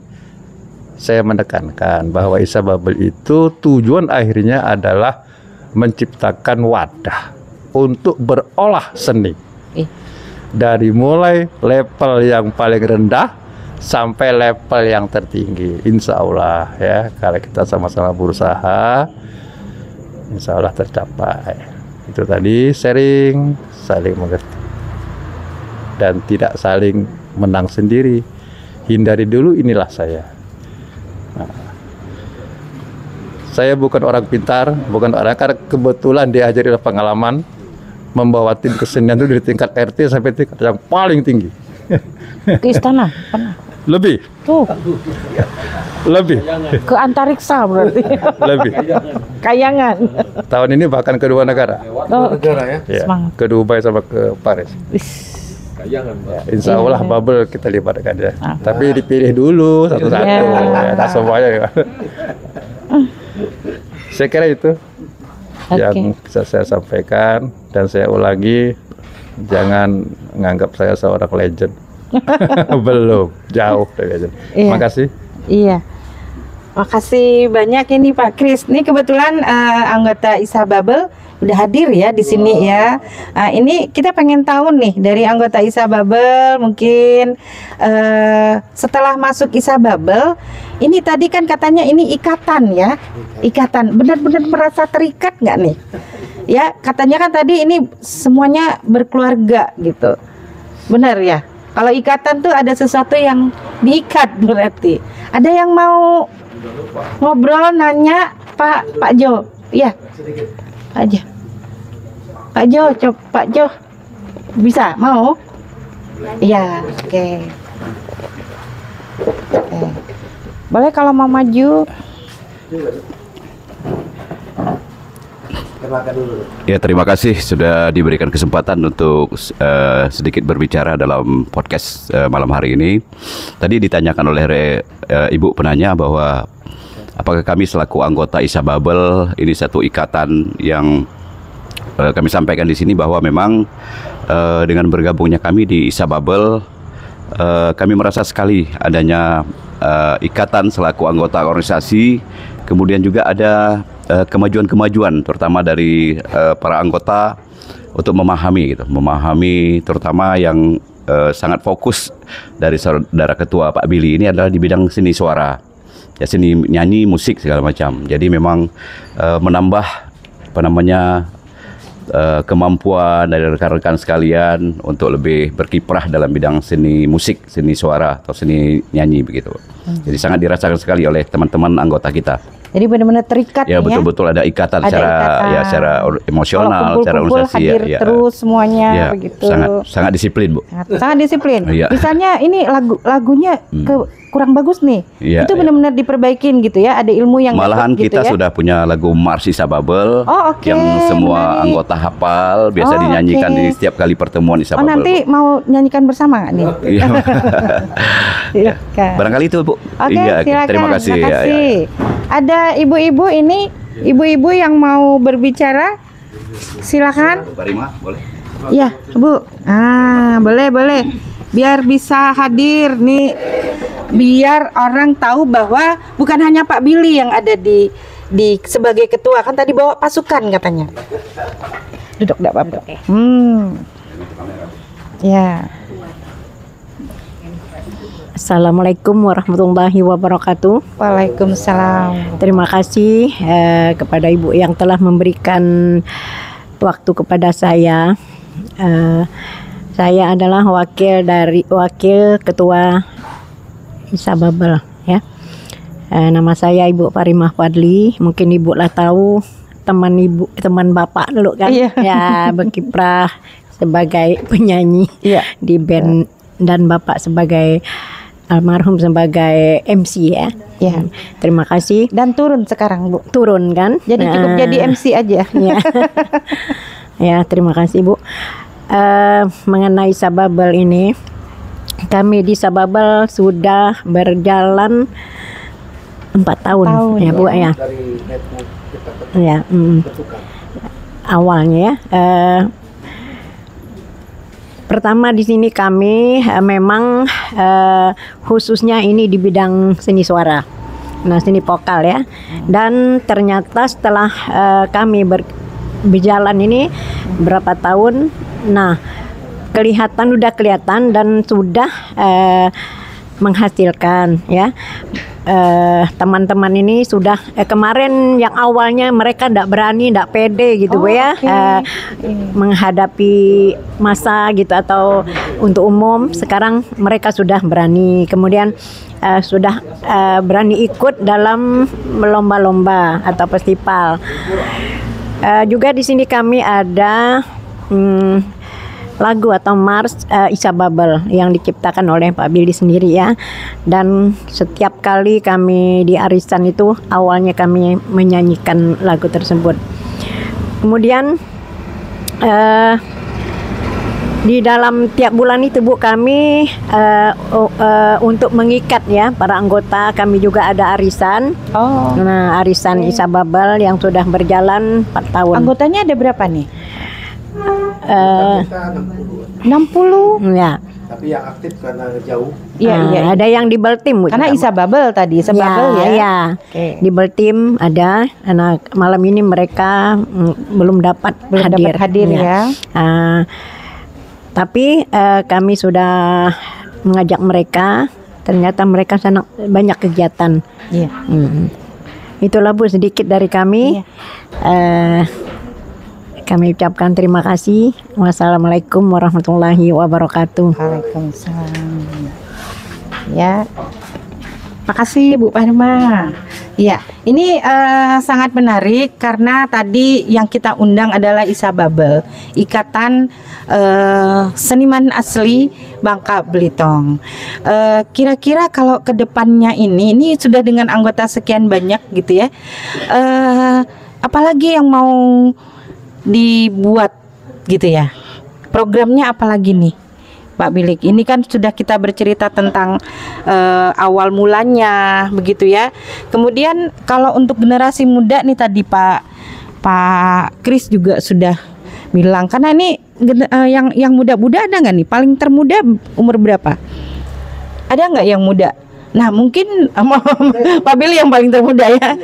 saya menekankan bahwa Isa Babel itu tujuan akhirnya adalah menciptakan wadah untuk berolah seni. Dari mulai level yang paling rendah sampai level yang tertinggi. Insya Allah ya, kalau kita sama-sama berusaha, insya Allah tercapai. Itu tadi sharing, saling mengerti, dan tidak saling menang sendiri. Hindari dulu, inilah saya. Nah, saya bukan orang pintar, bukan orang, karena kebetulan diajari oleh pengalaman membawa tim kesenian itu dari tingkat RT sampai tingkat yang paling tinggi. Ke istana pernah? Lebih. Tuh. Lebih. Ke antariksa berarti. Lebih. Kayangan. Tahun ini bahkan ke 2 negara. Oh, negara ya. Ya, ke Dubai sama ke Paris. Ya, insya Allah Babel kita libatkan ya. Tapi dipilih dulu satu-satu. Ya, tak semuanya. Ya. Saya kira itu yang bisa saya sampaikan, dan saya ulangi, jangan menganggap saya seorang legend. Belum, jauh dari legend. Terima kasih. Iya. Makasih banyak ini Pak Kris. Ini kebetulan anggota Isa Babel udah hadir ya di sini ya. Ini kita pengen tahu nih dari anggota Isa Babel, mungkin setelah masuk Isa Babel, ini tadi kan katanya ini ikatan ya, ikatan. Benar-benar merasa terikat nggak nih? Ya katanya kan tadi ini semuanya berkeluarga gitu. Benar ya? Kalau ikatan tuh ada sesuatu yang diikat berarti. Ada yang mau ngobrol, nanya Pak Jo? Iya. Aja. Pak Jo, Pak Jo. Bisa? Mau? Iya, oke. Boleh kalau mau maju. Ya, terima kasih sudah diberikan kesempatan untuk sedikit berbicara dalam podcast malam hari ini. Tadi ditanyakan oleh Ibu penanya bahwa apakah kami selaku anggota Isa Babel ini satu ikatan yang kami sampaikan di sini, bahwa memang dengan bergabungnya kami di Isa Babel, kami merasa sekali adanya ikatan selaku anggota organisasi. Kemudian juga ada kemajuan-kemajuan terutama dari para anggota untuk memahami terutama yang sangat fokus dari saudara ketua Pak Billy ini adalah di bidang seni suara, ya, seni nyanyi, musik segala macam. Jadi memang menambah kemampuan dari rekan-rekan sekalian untuk lebih berkiprah dalam bidang seni musik, seni suara atau seni nyanyi begitu. Jadi sangat dirasakan sekali oleh teman-teman anggota kita. Jadi benar-benar terikat ya, betul-betul ada ikatan secara emosional, secara organisasi hadir terus semuanya ya, begitu. Sangat disiplin, Bu. Sangat disiplin. Ya. Misalnya ini lagunya kurang bagus nih. Ya, itu benar-benar diperbaikin gitu ya. Ada ilmu yang malahan kita sudah punya lagu Mars Isa Babel yang semua anggota hafal, biasa dinyanyikan di setiap kali pertemuan Isa Babel. Nanti mau nyanyikan bersama nggak nih? Silakan. Barangkali itu, Bu. Silakan. Terima kasih. Ya. Ada ibu-ibu ini, ibu-ibu yang mau berbicara, silakan. Pak Rima, boleh? Ya, Bu. Boleh. Biar bisa hadir nih, biar orang tahu bahwa bukan hanya Pak Billy yang ada di sebagai ketua, kan tadi bawa pasukan katanya. Duduk, enggak apa-apa. Ya. Assalamualaikum warahmatullahi wabarakatuh. Waalaikumsalam. Terima kasih kepada Ibu yang telah memberikan waktu kepada saya. Saya adalah wakil ketua Isa Babel ya. Nama saya Ibu Farimah Fadli. Mungkin Ibu lah tahu, teman Bapak dulu kan. Ya, berkiprah sebagai penyanyi di band dan Bapak sebagai almarhum sebagai MC ya. Ya. Terima kasih. Dan turun sekarang, Bu. Turun kan? Jadi cukup jadi MC aja. Ya. Ya, terima kasih, Bu. Mengenai Isa Babel ini, kami di Isa Babel sudah berjalan 4 tahun ya, Bu ya. Ya, awalnya ya. Pertama di sini kami memang khususnya ini di bidang seni suara. Nah, seni vokal ya. Dan ternyata setelah kami berjalan ini berapa tahun, nah udah kelihatan dan sudah menghasilkan ya. Teman-teman ini sudah kemarin yang awalnya mereka tidak berani, tidak pede gitu ya, menghadapi masa gitu atau untuk umum. Sekarang mereka sudah berani, kemudian sudah berani ikut dalam lomba-lomba atau festival. Juga di sini kami ada lagu atau mars Isa Babel yang diciptakan oleh Pak Billy sendiri ya. Dan setiap kali kami di arisan itu awalnya kami menyanyikan lagu tersebut. Kemudian di dalam tiap bulan itu Bu, kami untuk mengikat ya para anggota, kami juga ada arisan. Nah, arisan Isa Babel yang sudah berjalan 4 tahun. Anggotanya ada berapa nih? 60 ya. Tapi yang aktif karena jauh. Iya. Ada yang di Baltim. Karena Isa Babel tadi, Isa Babel ya. Iya. Di Baltim ada. Nah, malam ini mereka belum dapat hadir ya. Tapi kami sudah mengajak mereka. Ternyata mereka sangat banyak kegiatan. Iya. Itulah Bu sedikit dari kami. Kami ucapkan terima kasih. Wassalamualaikum warahmatullahi wabarakatuh. Waalaikumsalam. Ya, makasih Bu Parima. Ya, ini sangat menarik karena tadi yang kita undang adalah Isa Babel, Ikatan Seniman Asli Bangka Belitung. Kira-kira kalau kedepannya ini sudah dengan anggota sekian banyak gitu ya, apalagi yang mau dibuat gitu ya, programnya apalagi nih Pak Bilik? Ini kan sudah kita bercerita tentang awal mulanya begitu ya. Kemudian kalau untuk generasi muda nih tadi Pak Kris juga sudah bilang, karena ini yang muda-muda ada nggak nih? Paling termuda umur berapa? Ada nggak yang muda? Nah, mungkin Pak Billy yang paling termuda ya.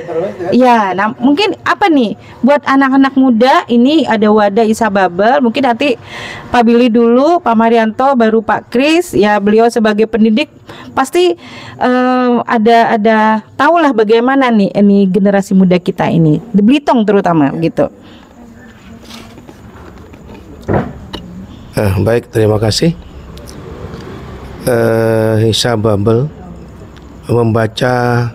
Iya, nah mungkin apa nih buat anak-anak muda ini, ada wadah Isa Babel. Mungkin nanti Pak Billy dulu, Pak Marianto, baru Pak Kris. Ya, beliau sebagai pendidik pasti ada tahulah bagaimana nih ini generasi muda kita ini di Belitung terutama gitu. Baik, terima kasih. Isa Babel membaca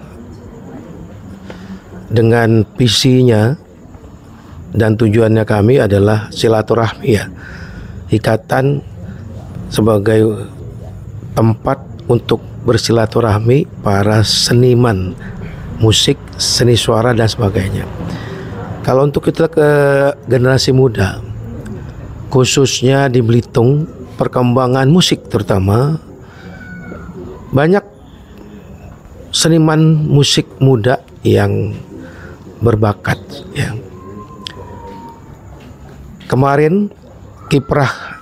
dengan visinya dan tujuannya kami adalah silaturahmi ya. Ikatan sebagai tempat untuk bersilaturahmi para seniman musik, seni suara dan sebagainya. Kalau untuk kita ke generasi muda, khususnya di Belitung, perkembangan musik terutama, banyak seniman musik muda yang berbakat ya. Kemarin kiprah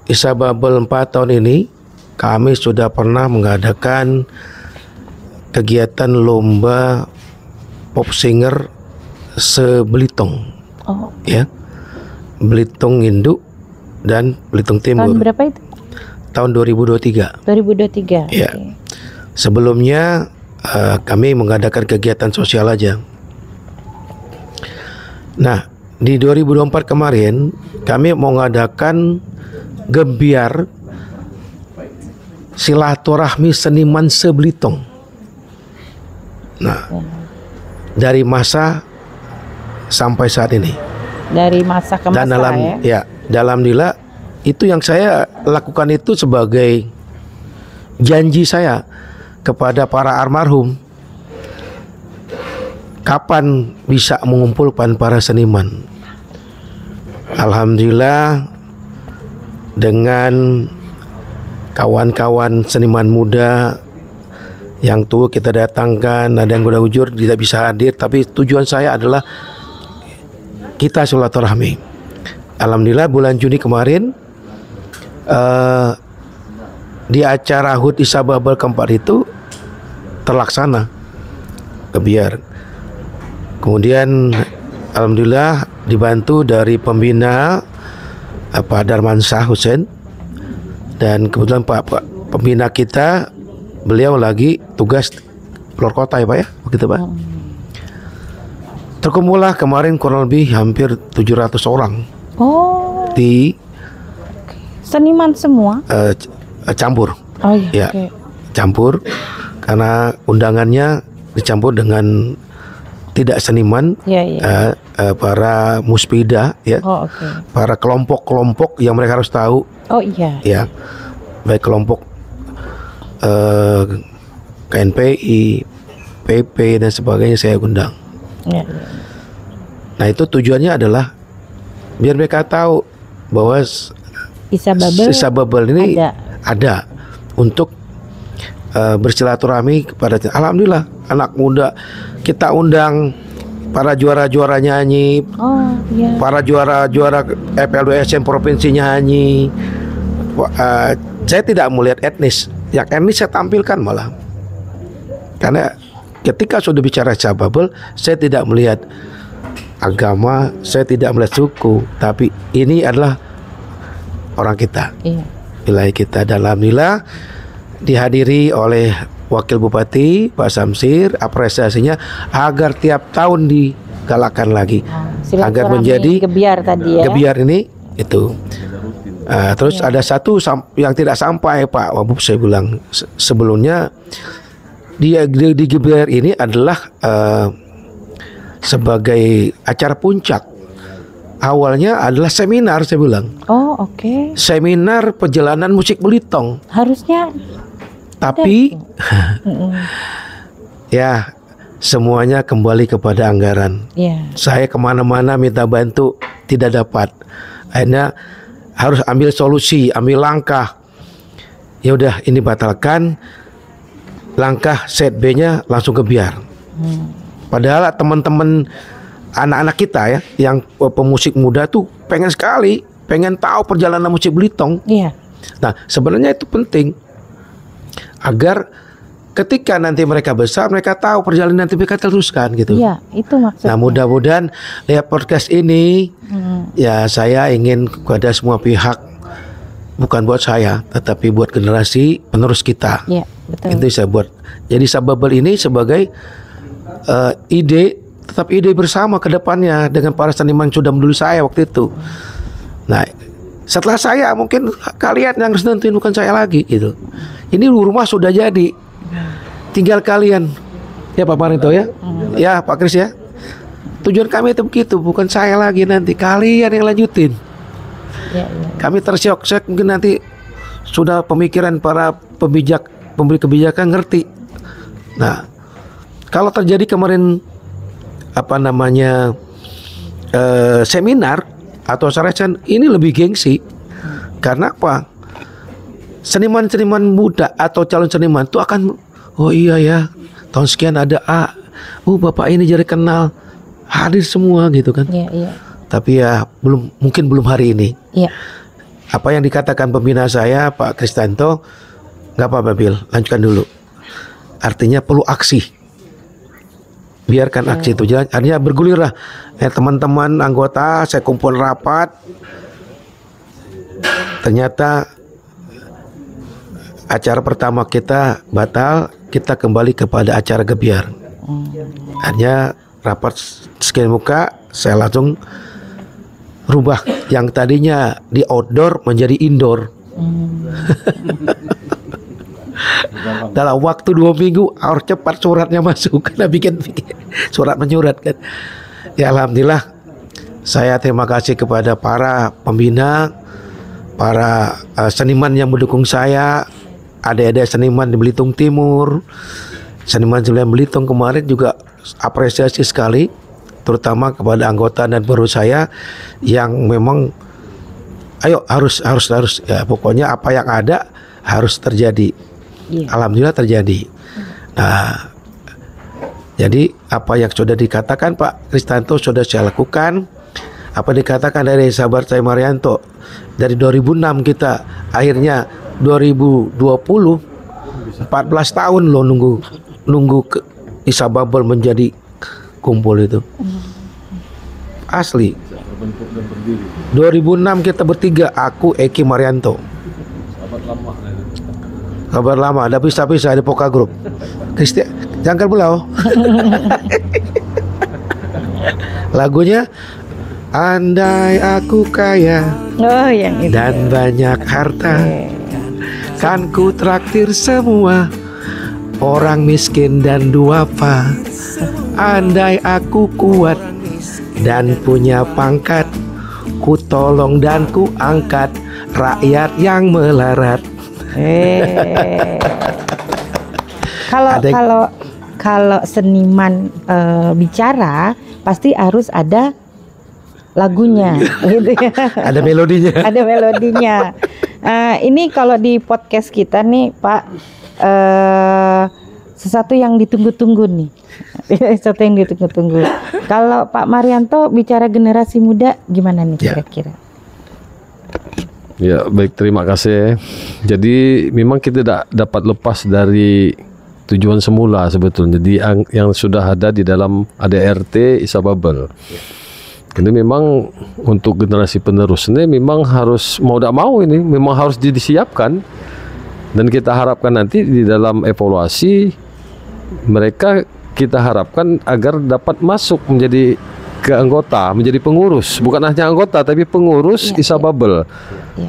Isa Babel 4 tahun ini, kami sudah pernah mengadakan kegiatan lomba pop singer se-Belitung. Ya. Belitung Induk dan Belitung Timur. Tahun berapa itu? Tahun 2023. 2023. Ya. Okay. Sebelumnya kami mengadakan kegiatan sosial aja. Nah, di 2024 kemarin kami mau mengadakan gebiar silaturahmi seniman se-Belitung. Nah, dari masa sampai saat ini. Dari masa ke masa. Dan alhamdulillah itu yang saya lakukan itu sebagai janji saya kepada para almarhum, kapan bisa mengumpulkan para seniman. Alhamdulillah dengan kawan-kawan seniman muda yang tua kita datangkan, ada yang udah ujur tidak bisa hadir, tapi tujuan saya adalah kita silaturahmi. Alhamdulillah bulan Juni kemarin di acara HUT Isa Babel keempat itu terlaksana kebiar. Kemudian alhamdulillah dibantu dari pembina Pak Darmansyah Hussein, dan kebetulan Pak pembina kita beliau lagi tugas keluar kota ya Pak ya, begitu Pak. Terkumpullah kemarin kurang lebih hampir 700 orang. Di seniman semua? Campur. Ya, campur karena undangannya dicampur dengan tidak seniman, para muspida ya, para kelompok-kelompok yang mereka harus tahu. Ya, baik kelompok KNPI, PP dan sebagainya saya undang. Nah itu tujuannya adalah biar mereka tahu bahwa Isa Babel ini ada untuk bersilaturahmi kepada. Alhamdulillah anak muda kita undang, para juara-juara nyanyi, para juara-juara FL2SM provinsi nyanyi. Saya tidak melihat etnis, yang etnis saya tampilkan malah. Karena ketika sudah bicara Isa Babel, saya tidak melihat agama, saya tidak melihat suku, tapi ini adalah orang kita, wilayah kita. Dan alhamdulillah dihadiri oleh Wakil Bupati Pak Samsir, apresiasinya agar tiap tahun digalakan lagi, agar menjadi gebiar tadi ya. Gebiar ini itu. Terus ada satu yang tidak sampai Pak Wabub, saya bilang sebelumnya di Gebiar ini adalah sebagai acara puncak. Awalnya adalah seminar, saya bilang. Seminar perjalanan musik Belitung. Harusnya. Tapi ya semuanya kembali kepada anggaran. Saya kemana-mana minta bantu tidak dapat. Akhirnya harus ambil solusi, ambil langkah. Ya udah ini batalkan. Langkah set B-nya langsung Gebiar. Padahal teman-teman anak-anak kita ya, yang pemusik muda tuh pengen sekali, pengen tahu perjalanan musik Belitung. Nah sebenarnya itu penting agar ketika nanti mereka besar, mereka tahu perjalanan nanti mereka teruskan gitu. Itu maksudnya. Nah mudah-mudahan lihat podcast ini, ya saya ingin kepada semua pihak, bukan buat saya, tetapi buat generasi penerus kita. Betul. Itu saya buat. Jadi Isa Babel ini sebagai ide, tetap ide bersama ke depannya dengan para seniman sudah dulu saya waktu itu. Nah, setelah saya mungkin kalian yang harus nentuin, bukan saya lagi gitu. Ini rumah sudah jadi. Tinggal kalian. Ya Pak Marinto ya. Ya Pak Kris ya. Tujuan kami itu begitu, bukan saya lagi nanti, kalian yang lanjutin. Kami tersiok-siok mungkin nanti sudah pemikiran para pemberi kebijakan ngerti. Nah, kalau terjadi kemarin seminar atau saracen, ini lebih gengsi. Karena apa? Seniman-seniman muda atau calon seniman itu akan, oh iya ya, tahun sekian ada A, bapak ini jadi kenal, hadir semua gitu kan. Tapi ya mungkin belum hari ini. Apa yang dikatakan pembina saya Pak Kristanto, nggak apa-apa Bil, lanjutkan dulu. Artinya perlu aksi. Biarkan aksi itu jalan. Artinya bergulirlah. Teman-teman anggota saya kumpul rapat. Ternyata acara pertama kita batal, kita kembali kepada acara Gebiar. Artinya rapat sekian muka, saya langsung rubah yang tadinya di outdoor menjadi indoor. Dalam waktu 2 minggu harus cepat suratnya masuk, karena bikin surat menyurat kan. Ya alhamdulillah, saya terima kasih kepada para pembina, para seniman yang mendukung saya, adik-adik seniman di Belitung Timur, seniman Belitung kemarin juga apresiasi sekali, terutama kepada anggota dan penerus saya yang memang ayo harus ya, pokoknya apa yang ada harus terjadi. Alhamdulillah terjadi. Nah, jadi apa yang sudah dikatakan Pak Kristanto sudah saya lakukan. apa dikatakan dari sahabat saya Marianto, dari 2006 kita akhirnya 2020 14 tahun loh nunggu Isa Bubble menjadi kumpul itu. Asli. 2006 kita bertiga, aku, Eki, Marianto. Kabar lama, ada pisah-pisah di Poka Group. Kristian, Jangkar Pulau. Lagunya andai aku kaya yang itu. Dan banyak harta, kan ku traktir semua orang miskin dan duafa. Andai aku kuat dan punya pangkat, ku tolong dan ku angkat rakyat yang melarat. Kalau seniman bicara pasti harus ada lagunya, gitu ya. Ada melodinya. Ada melodinya. Ini kalau di podcast kita nih, Pak, sesuatu yang ditunggu-tunggu nih. Sesuatu yang ditunggu-tunggu. Kalau Pak Marianto bicara generasi muda, gimana nih kira-kira? Ya, baik, terima kasih. Jadi memang kita tidak dapat lepas dari tujuan semula sebetulnya. Jadi yang sudah ada di dalam ADRT Isa Bubble. Ini memang untuk generasi penerus ini memang harus mau tidak mau ini memang harus disiapkan. Dan kita harapkan nanti di dalam evaluasi mereka kita harapkan agar dapat masuk menjadi anggota, menjadi pengurus, bukan hanya anggota tapi pengurus Isa Bubble.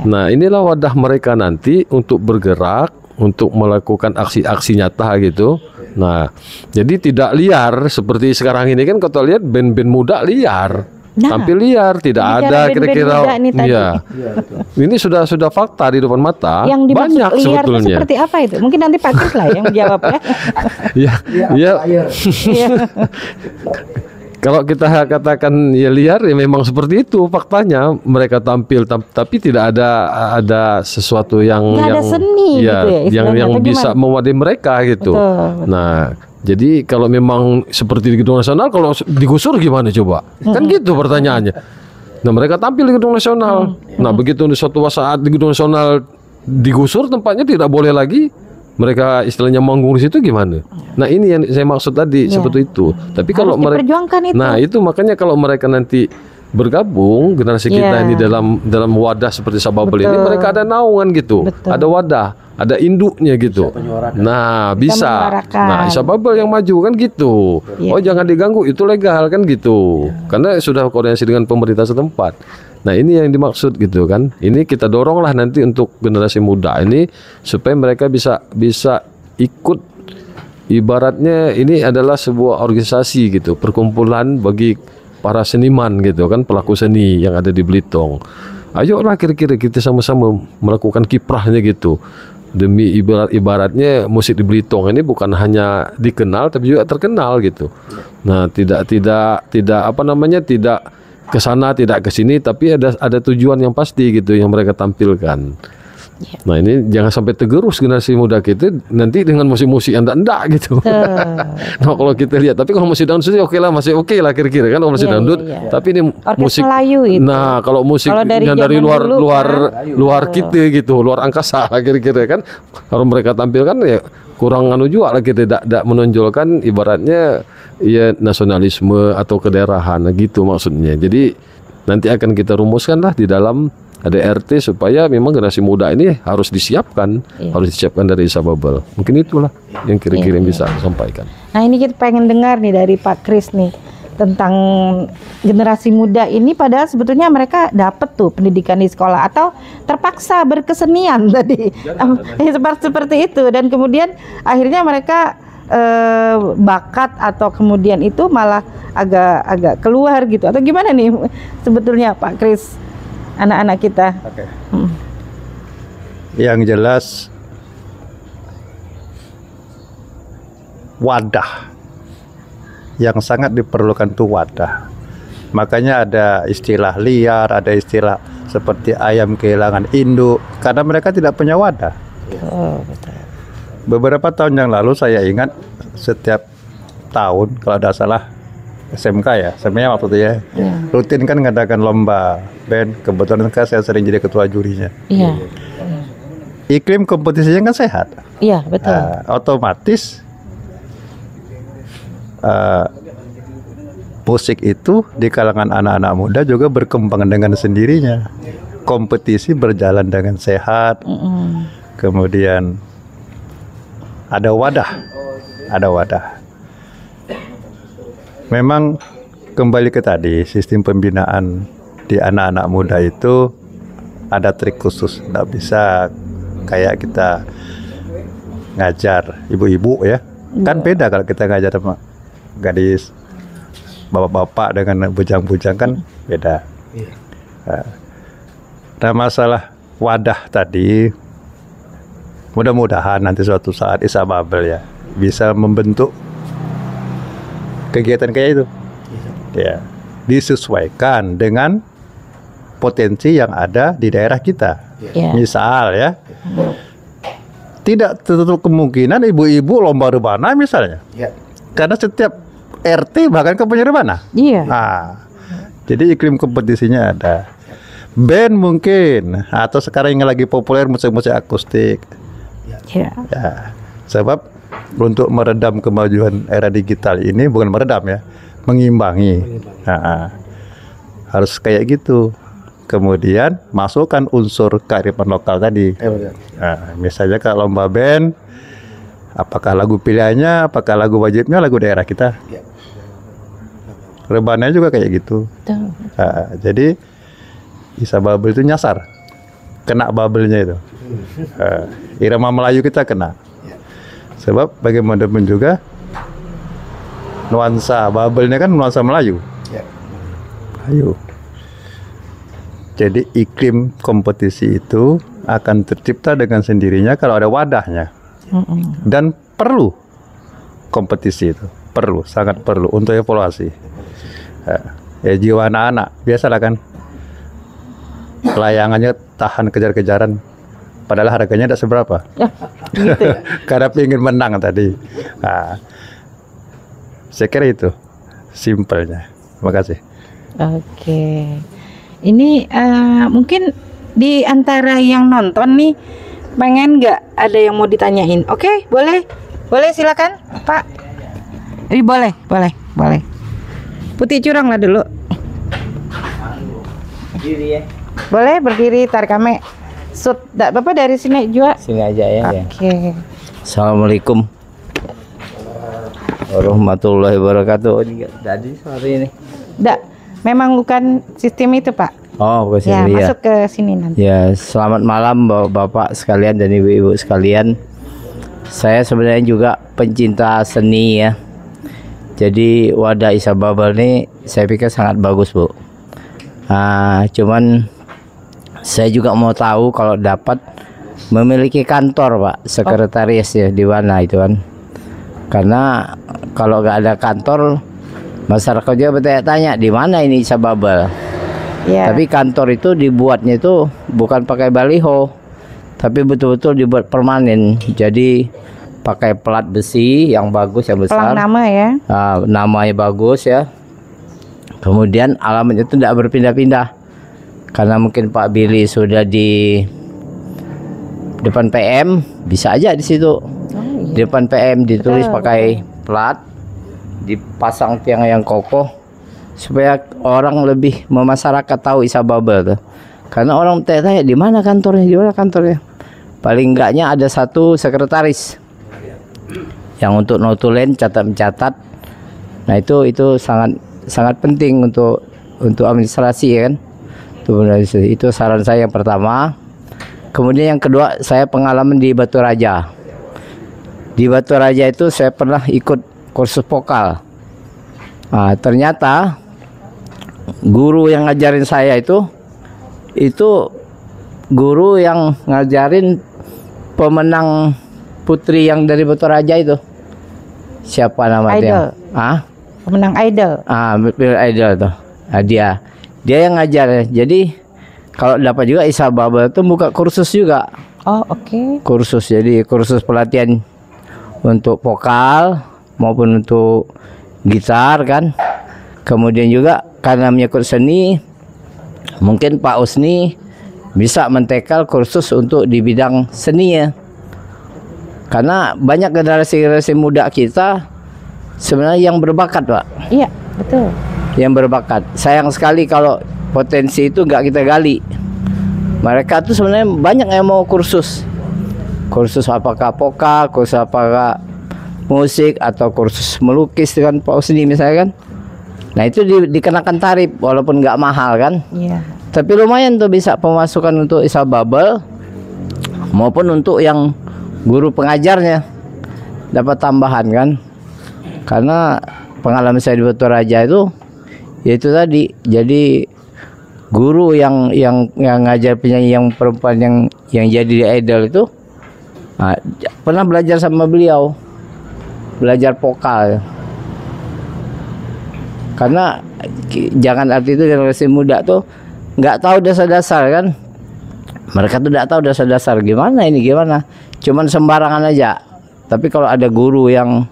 Nah, inilah wadah mereka nanti untuk bergerak, untuk melakukan aksi-aksi nyata gitu. Nah, jadi tidak liar seperti sekarang ini kan kalau lihat band-band muda liar. Tampil liar, tidak ada kira-kira. Ya. Ini sudah fakta di depan mata. Yang dimaksud banyak liar sebetulnya. Itu seperti apa itu? Mungkin nanti Pak Kris lah yang menjawab ya. Kalau kita katakan ya liar, ya memang seperti itu faktanya. Mereka tampil tapi tidak ada sesuatu yang ada seni ya, gitu ya, yang bisa mewadai mereka gitu. Betul. Nah, jadi kalau memang seperti di Gedung Nasional, kalau digusur gimana coba? Kan gitu pertanyaannya. Nah, mereka tampil di Gedung Nasional. Nah, begitu di suatu saat di Gedung Nasional digusur tempatnya tidak boleh lagi. Mereka istilahnya manggung di situ gimana? Nah, ini yang saya maksud tadi seperti itu. Tapi kalau mereka itu. Nah, itu makanya kalau mereka nanti bergabung generasi kita ini dalam wadah seperti Isa Bubble ini, mereka ada naungan gitu. Ada wadah, ada induknya gitu. Nah, bisa. Nah, Isa Bubble yang maju kan gitu. Oh, jangan diganggu, itu legal kan gitu. Karena sudah koordinasi dengan pemerintah setempat. Nah, ini yang dimaksud gitu kan. Ini kita doronglah nanti untuk generasi muda ini supaya mereka bisa ikut, ibaratnya ini adalah sebuah organisasi gitu, perkumpulan bagi para seniman gitu kan, pelaku seni yang ada di Belitung. Ayolah kira-kira kita sama-sama melakukan kiprahnya gitu. Demi ibaratnya musik di Belitung ini bukan hanya dikenal tapi juga terkenal gitu. Nah, tidak apa namanya, tidak ke sana tidak ke sini, tapi ada tujuan yang pasti gitu yang mereka tampilkan. Nah, ini jangan sampai tergerus generasi muda kita nanti dengan musik-musik yang enggak gitu. Nah, kalau kita lihat, tapi kalau musik dangdut masih oke lah kira-kira kan kalau musik dangdut. Tapi ini orkes musik Melayu itu. Nah, kalau musik yang dari luar kita gitu, luar angkasa kira-kira kan, kalau mereka tampilkan ya kurang juga lah, kita tidak menonjolkan ibaratnya ya nasionalisme atau kedaerahan gitu maksudnya. Jadi nanti akan kita rumuskan lah di dalam ADRT supaya memang generasi muda ini harus disiapkan, harus disiapkan dari Isa Bubble. Mungkin itulah yang kira-kira yang bisa disampaikan. Nah, ini kita pengen dengar nih dari Pak Kris nih tentang generasi muda ini, padahal sebetulnya mereka dapat tuh pendidikan di sekolah atau terpaksa berkesenian tadi. Seperti itu, dan kemudian akhirnya mereka bakat atau kemudian itu malah agak keluar gitu, atau gimana nih sebetulnya Pak Kris? Anak-anak kita. Yang jelas wadah yang sangat diperlukan itu wadah. Makanya ada istilah liar, ada istilah seperti ayam kehilangan induk karena mereka tidak punya wadah. Betul. Beberapa tahun yang lalu saya ingat setiap tahun kalau tidak salah SMK ya, sebenarnya waktu itu ya. Rutin kan ngadakan lomba band. Kebetulan kan saya sering jadi ketua jurinya. Iya. Iklim kompetisinya kan sehat. Iya, betul. Otomatis musik itu di kalangan anak-anak muda juga berkembang dengan sendirinya. Kompetisi berjalan dengan sehat. Kemudian ada wadah. Memang kembali ke tadi, sistem pembinaan di anak-anak muda itu ada trik khusus. Nggak bisa kayak kita ngajar ibu-ibu ya. Kan beda kalau kita ngajar sama gadis, bapak-bapak dengan bujang-bujang kan beda. Nah, masalah wadah tadi, mudah-mudahan nanti suatu saat Isa Babel ya bisa membentuk kegiatan kayak itu. Ya, disesuaikan dengan potensi yang ada di daerah kita. Misal ya, tidak tertutup kemungkinan ibu-ibu lomba rebana misalnya. Karena setiap RT bahkan ke punya rebana. Jadi iklim kompetisinya ada. Band mungkin, atau sekarang yang lagi populer musik-musik akustik. Ya, sebab untuk meredam kemajuan era digital ini, bukan meredam ya, mengimbangi. Harus kayak gitu. Kemudian masukkan unsur kearifan lokal tadi. Misalnya kalau lomba band, apakah lagu pilihannya, apakah lagu wajibnya lagu daerah kita. Rebananya juga kayak gitu. Jadi Isa Babel itu nyasar, kena babelnya itu. Irama Melayu kita kena. Sebab bagaimanapun juga nuansa Babelnya kan nuansa Melayu. Ayo. Jadi iklim kompetisi itu akan tercipta dengan sendirinya kalau ada wadahnya. Dan perlu kompetisi itu, perlu, sangat perlu untuk evaluasi. Ya jiwa anak-anak, biasalah kan. Layangannya tahan kejar-kejaran, padahal harganya tidak seberapa. Gitu ya? Karena ingin menang tadi. Saya kira itu simpelnya. Terima kasih. Oke. Ini mungkin di antara yang nonton nih, pengen nggak ada yang mau ditanyain? Oke, boleh silakan Pak. Boleh. Putih curang lah dulu. Berdiri ya. Boleh berdiri, tar kami. Bapak dari sini juga. Sini aja ya. Oke. Assalamualaikum warahmatullahi wabarakatuh. Tadi sore ini. Memang bukan sistem itu Pak. Oh, bukan ya, sistem. Masuk ke sini nanti. Ya, selamat malam Bapak sekalian dan Ibu-ibu sekalian. Saya sebenarnya juga pencinta seni ya. Jadi wadah Isa Babel ini saya pikir sangat bagus Bu. Cuman saya juga mau tahu kalau dapat memiliki kantor Pak, sekretaris ya di mana itu kan. Karena kalau nggak ada kantor, masyarakat juga bertanya-tanya di mana ini Isa Babel. Tapi kantor itu dibuatnya itu bukan pakai baliho, tapi betul-betul dibuat permanen. Jadi pakai plat besi yang bagus, yang besar. Pelang nama ya. Namanya bagus ya. Kemudian alamatnya itu tidak berpindah-pindah. Karena mungkin Pak Billy sudah di depan PM, bisa aja di situ. Di depan PM ditulis pakai plat, dipasang tiang yang kokoh supaya orang lebih masyarakat tahu Isa Babel tuh. Karena orang tanya di mana kantornya, Paling enggaknya ada satu sekretaris yang untuk notulen, catat-mencatat. Nah itu sangat penting untuk administrasi ya kan. Itu saran saya yang pertama. Kemudian yang kedua, saya pengalaman di Batu Raja. Di Batu Raja itu saya pernah ikut kursus vokal. Ternyata guru yang ngajarin saya itu guru yang ngajarin pemenang putri yang dari Batu Raja itu. Siapa namanya? Pemenang Idol. Idol tuh. Dia yang ngajar. Jadi kalau dapat juga Isa Babel itu buka kursus juga. Oh, oke. Kursus, jadi kursus pelatihan untuk vokal maupun untuk gitar kan. Kemudian juga karena menyangkut seni, mungkin Pak Usni bisa mentekal kursus untuk di bidang seni ya. Karena banyak generasi muda kita sebenarnya yang berbakat, Pak. Iya, betul. Yang berbakat. Sayang sekali kalau potensi itu nggak kita gali. Mereka tuh sebenarnya banyak yang mau kursus. Kursus apakah vokal, kursus apakah musik, atau kursus melukis dengan Pak Usni misalnya kan. Nah itu dikenakan tarif walaupun nggak mahal kan. Iya. Tapi lumayan tuh bisa pemasukan untuk Isababel maupun untuk yang guru pengajarnya dapat tambahan kan. Karena pengalaman saya di Batu Raja itu yaitu tadi, jadi guru yang ngajar penyanyi yang perempuan yang jadi idol itu pernah belajar sama beliau, belajar vokal. Karena jangan arti itu generasi muda tuh nggak tahu dasar-dasar kan. Mereka tuh nggak tahu dasar-dasar gimana ini gimana. Cuman sembarangan aja. Tapi kalau ada guru yang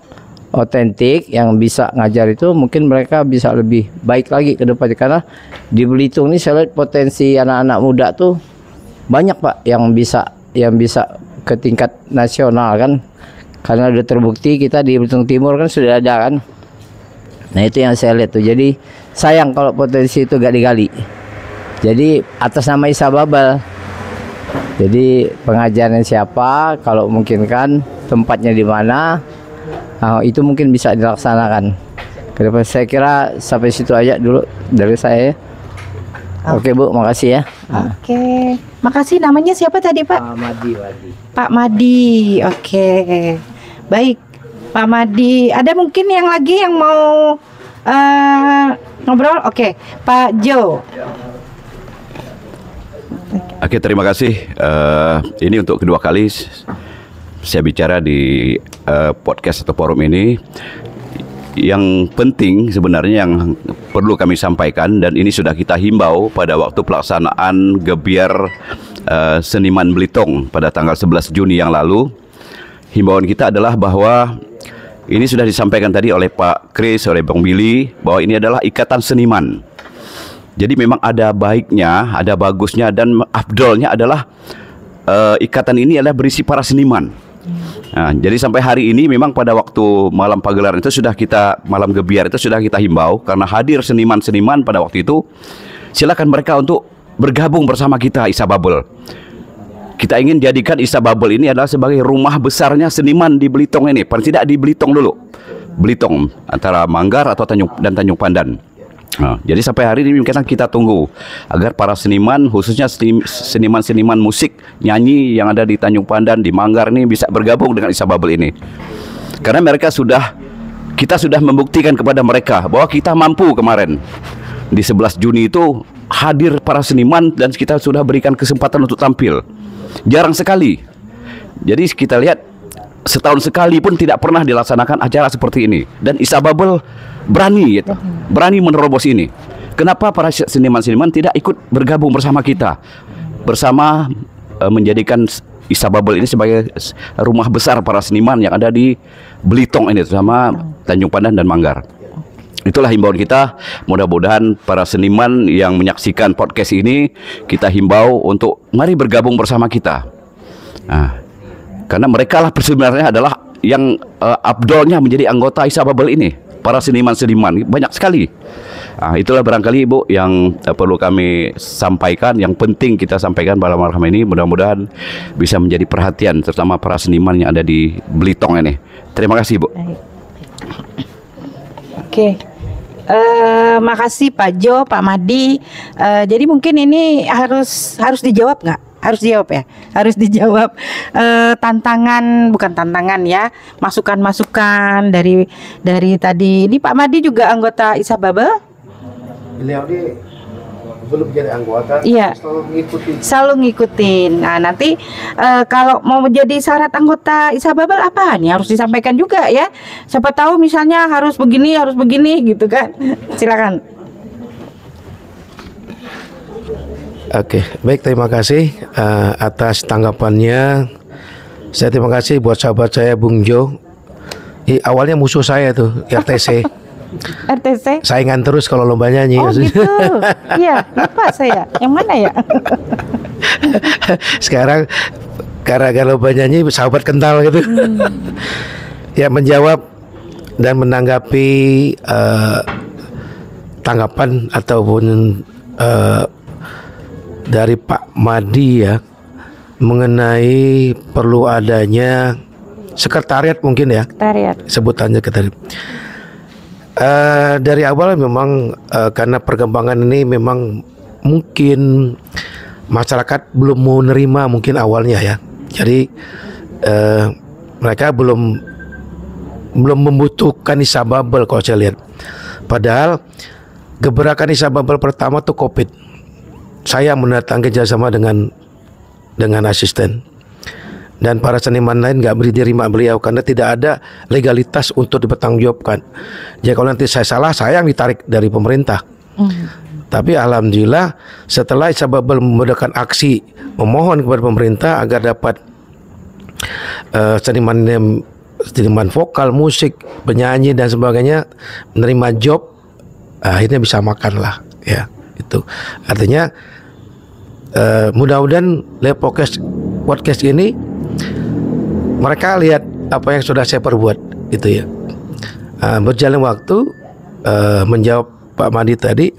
otentik yang bisa ngajar itu, mungkin mereka bisa lebih baik lagi ke depannya. Karena di Belitung ini saya lihat potensi anak-anak muda tuh banyak Pak yang bisa ke tingkat nasional kan. Karena udah terbukti kita di Belitung Timur kan sudah ada kan. Nah itu yang saya lihat tuh. Jadi sayang kalau potensi itu gak digali. Jadi atas nama Isababel. Jadi pengajaran siapa, kalau mungkin kan tempatnya di mana, itu mungkin bisa dilaksanakan. Kenapa saya kira sampai situ aja dulu dari saya. Oke Bu, makasih ya. Oke, makasih. Namanya siapa tadi Pak? Pak Madi. Pak Madi. Oke, baik. Pak Madi, ada mungkin yang lagi yang mau ngobrol? Oke, Pak Jo. Oke, terima kasih. Ini untuk kedua kali saya bicara di podcast atau forum ini. Yang penting sebenarnya yang perlu kami sampaikan, dan ini sudah kita himbau pada waktu pelaksanaan Gebiar Seniman Belitung pada tanggal 11 Juni yang lalu. Himbauan kita adalah bahwa ini sudah disampaikan tadi oleh Pak Kris, oleh Bang Billy, bahwa ini adalah ikatan seniman. Jadi memang ada baiknya, ada bagusnya, dan afdolnya adalah ikatan ini adalah berisi para seniman. Nah, jadi sampai hari ini memang pada waktu malam pagelaran itu sudah kita, malam Gebiar itu sudah kita himbau, karena hadir seniman-seniman pada waktu itu, silakan mereka untuk bergabung bersama kita Isababel. Kita ingin jadikan Isababel ini adalah sebagai rumah besarnya seniman di Belitung ini. Paling tidak di Belitung dulu. Belitung antara Manggar atau Tanjung Pandan. Nah, jadi sampai hari ini kita tunggu agar para seniman, khususnya seniman-seniman musik nyanyi yang ada di Tanjung Pandan, di Manggar ini bisa bergabung dengan Isababel ini. Karena kita sudah membuktikan kepada mereka bahwa kita mampu kemarin. Di 11 Juni itu hadir para seniman dan kita sudah berikan kesempatan untuk tampil. Jarang sekali. Jadi kita lihat setahun sekali pun tidak pernah dilaksanakan acara seperti ini. Dan Isababel berani gitu, berani menerobos ini. Kenapa para seniman-seniman tidak ikut bergabung bersama kita, bersama menjadikan Isababel ini sebagai rumah besar para seniman yang ada di Belitung ini, sama Tanjung Pandan dan Manggar. Itulah himbauan kita. Mudah-mudahan para seniman yang menyaksikan podcast ini, kita himbau untuk mari bergabung bersama kita. Nah, karena mereka lah sebenarnya adalah yang abdolnya menjadi anggota Isababel ini. Para seniman-seniman banyak sekali. Nah, itulah barangkali Ibu yang perlu kami sampaikan. Yang penting kita sampaikan pada malam ini. Mudah-mudahan bisa menjadi perhatian, terutama para seniman yang ada di Belitung ini. Terima kasih Ibu. Oke. Makasih Pak Jo, Pak Madi. Jadi mungkin ini harus dijawab nggak? Harus dijawab ya. Harus dijawab. Bukan tantangan ya. Masukan-masukan dari tadi. Ini Pak Madi juga anggota Isababel? Beliau ini belum jadi anggota, iya, selalu ngikutin. Nah nanti kalau mau menjadi syarat anggota Isababel apa nih harus disampaikan juga ya. Siapa tahu misalnya harus begini gitu kan. Silakan. Oke, baik, terima kasih atas tanggapannya. Saya terima kasih buat sahabat saya Bung Jo. Awalnya musuh saya tuh RTC. RTC. Saingan terus kalau lomba nyanyi. Oh gitu. Iya, lupa saya. Yang mana ya? Sekarang gara-gara lomba nyanyi sahabat kental gitu. Ya, menjawab dan menanggapi tanggapan ataupun dari Pak Madi ya mengenai perlu adanya sekretariat mungkin ya. Sekretariat. Sebutannya sekretariat. Dari awal memang karena perkembangan ini memang mungkin masyarakat belum mau nerima mungkin awalnya ya. Jadi mereka belum membutuhkan Isababel kalau saya lihat. Padahal gebrakan Isababel pertama tuh COVID. Saya mendatangkan kerjasama dengan asisten. Dan para seniman lain nggak beri diri beliau karena tidak ada legalitas untuk dipertanggungjawabkan. Jadi kalau nanti saya salah, saya yang ditarik dari pemerintah. Tapi alhamdulillah setelah Isababel memudahkan aksi memohon kepada pemerintah agar dapat seniman vokal, musik, penyanyi dan sebagainya menerima job, akhirnya bisa makan lah ya. Itu artinya mudah-mudahan lewat podcast ini mereka lihat apa yang sudah saya perbuat gitu ya. Berjalan waktu menjawab Pak Madi tadi,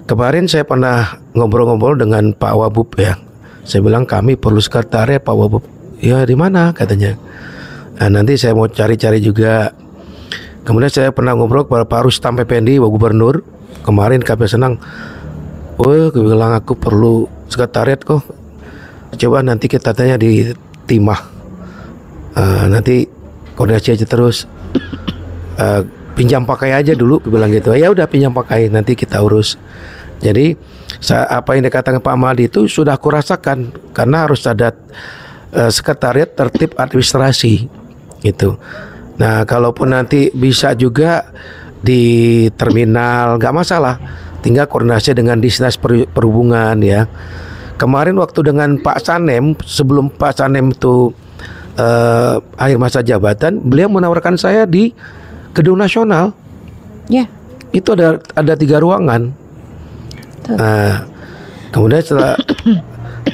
kemarin saya pernah ngobrol-ngobrol dengan Pak Wabub ya. Saya bilang kami perlu sekretariat Pak Wabub. Ya di mana katanya. Nanti saya mau cari-cari juga. Kemudian saya pernah ngobrol kepada Pak Rustam Effendi, Pak Gubernur. Kemarin kami senang. Oh, aku bilang aku perlu sekretariat kok. Coba nanti kita tanya di Timah. Nanti koordinasi aja terus. Pinjam pakai aja dulu, bilang gitu. Ya udah pinjam pakai, nanti kita urus. Jadi apa yang dikatakan Pak Madi itu sudah aku rasakan karena harus ada sekretariat tertib administrasi gitu. Nah, kalaupun nanti bisa juga di terminal nggak masalah, tinggal koordinasi dengan dinas perhubungan ya. Kemarin waktu dengan Pak Sanem, sebelum Pak Sanem itu akhir masa jabatan, beliau menawarkan saya di Gedung Nasional. Ya. Itu ada 3 ruangan. Kemudian setelah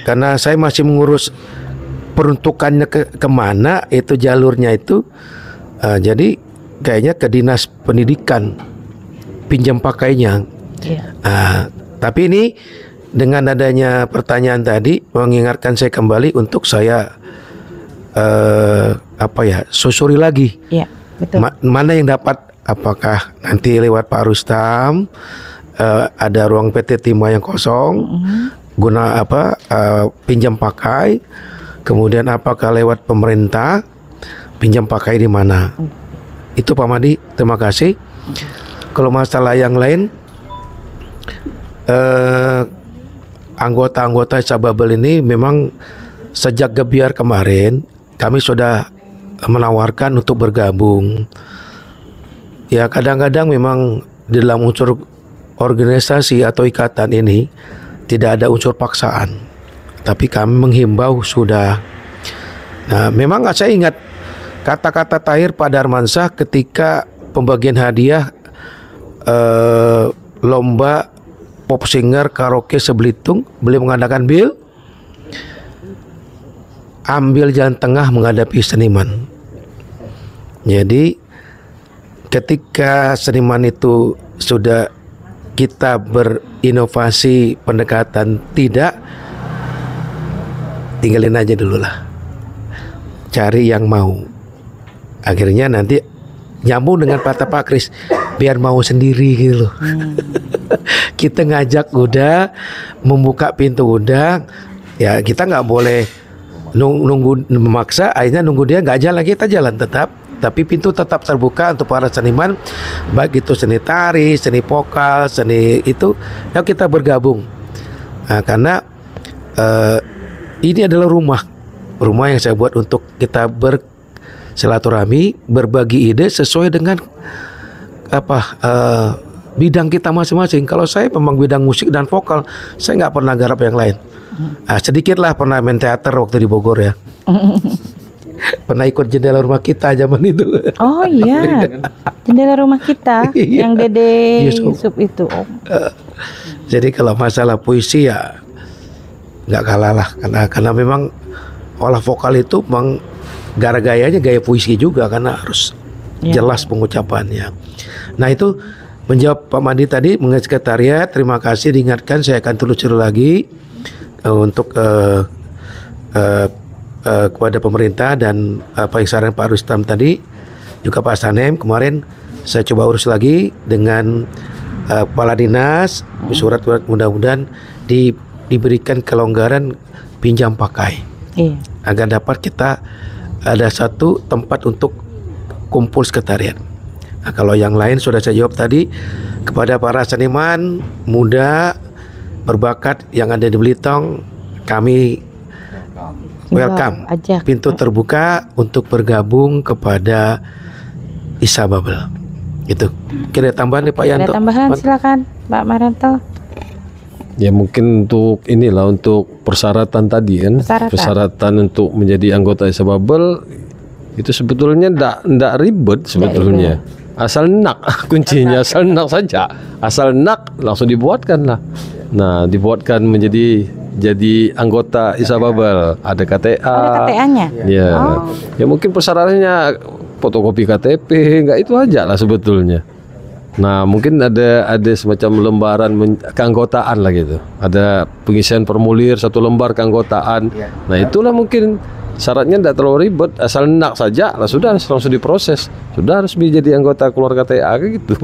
karena saya masih mengurus peruntukannya kemana itu jalurnya itu, jadi kayaknya ke dinas pendidikan pinjam pakainya. Tapi ini dengan adanya pertanyaan tadi mengingatkan saya kembali untuk saya susuri lagi. Iya, betul. Mana yang dapat, apakah nanti lewat Pak Rustam ada ruang PT Timah yang kosong guna pinjam pakai, kemudian apakah lewat pemerintah pinjam pakai di mana. Itu Pak Madi, terima kasih. Kalau masalah yang lain, anggota-anggota Isababel ini memang sejak Gebiar kemarin kami sudah menawarkan untuk bergabung. Ya kadang-kadang memang di dalam unsur organisasi atau ikatan ini tidak ada unsur paksaan, tapi kami menghimbau sudah. Nah, memang saya ingat kata-kata Tahir Pak Darmansyah ketika pembagian hadiah lomba pop singer karaoke Sebelitung. Beliau mengadakan Bill, ambil jalan tengah menghadapi seniman. Jadi ketika seniman itu sudah kita berinovasi pendekatan, tidak, tinggalin aja dulu lah, cari yang mau. Akhirnya nanti nyambung dengan kata Pak Kris, biar mau sendiri gitu loh. Kita ngajak udah, membuka pintu udah, ya kita nggak boleh nunggu memaksa, akhirnya nunggu dia nggak jalan, kita jalan tetap. Tapi pintu tetap terbuka untuk para seniman, baik itu seni tari, seni vokal, seni itu, yang kita bergabung. Nah, karena ini adalah rumah yang saya buat untuk kita bersilaturahmi, berbagi ide sesuai dengan bidang kita masing-masing. Kalau saya memang bidang musik dan vokal, saya nggak pernah garap yang lain. Sedikit lah pernah main teater waktu di Bogor ya. pernah ikut jendela rumah kita zaman itu. Oh iya, jendela rumah kita yang Dede Yusuf itu. Jadi kalau masalah puisi ya nggak kalah lah, karena memang olah vokal itu memang gayanya gaya puisi juga, karena harus jelas pengucapannya. Nah itu menjawab Pak Madi tadi mengenai sekretariat, terima kasih diingatkan, saya akan telusuri lagi untuk kepada pemerintah dan apa yang saran Pak Rustam tadi, juga Pak Sanem kemarin saya coba urus lagi dengan kepala dinas, surat mudah-mudahan diberikan kelonggaran pinjam pakai, agar dapat kita ada satu tempat untuk kumpul sekretariat. Nah, kalau yang lain sudah saya jawab tadi, kepada para seniman muda berbakat yang ada di Belitung, kami welcome, pintu terbuka untuk bergabung kepada Isa Babel. Itu. Kira tambahan nih Pak Yanto. Ada tambahan, silakan Pak Marianto. Ya mungkin untuk inilah, untuk persyaratan tadi kan, persyaratan untuk menjadi anggota Isa Babel itu sebetulnya ndak ribet sebetulnya. Asal nak kuncinya, asal nak saja, asal nak langsung dibuatkan lah. Nah, dibuatkan menjadi anggota Isa Babel, ada KTA. Ada KTA-nya. Ya. Ya mungkin persyaratannya fotokopi KTP, enggak itu aja lah sebetulnya. Nah, mungkin ada semacam lembaran keanggotaan lah gitu. Ada pengisian formulir 1 lembar keanggotaan. Nah, itulah mungkin syaratnya tidak terlalu ribet, asal nak saja lah sudah langsung diproses, sudah harus menjadi anggota keluarga TA gitu.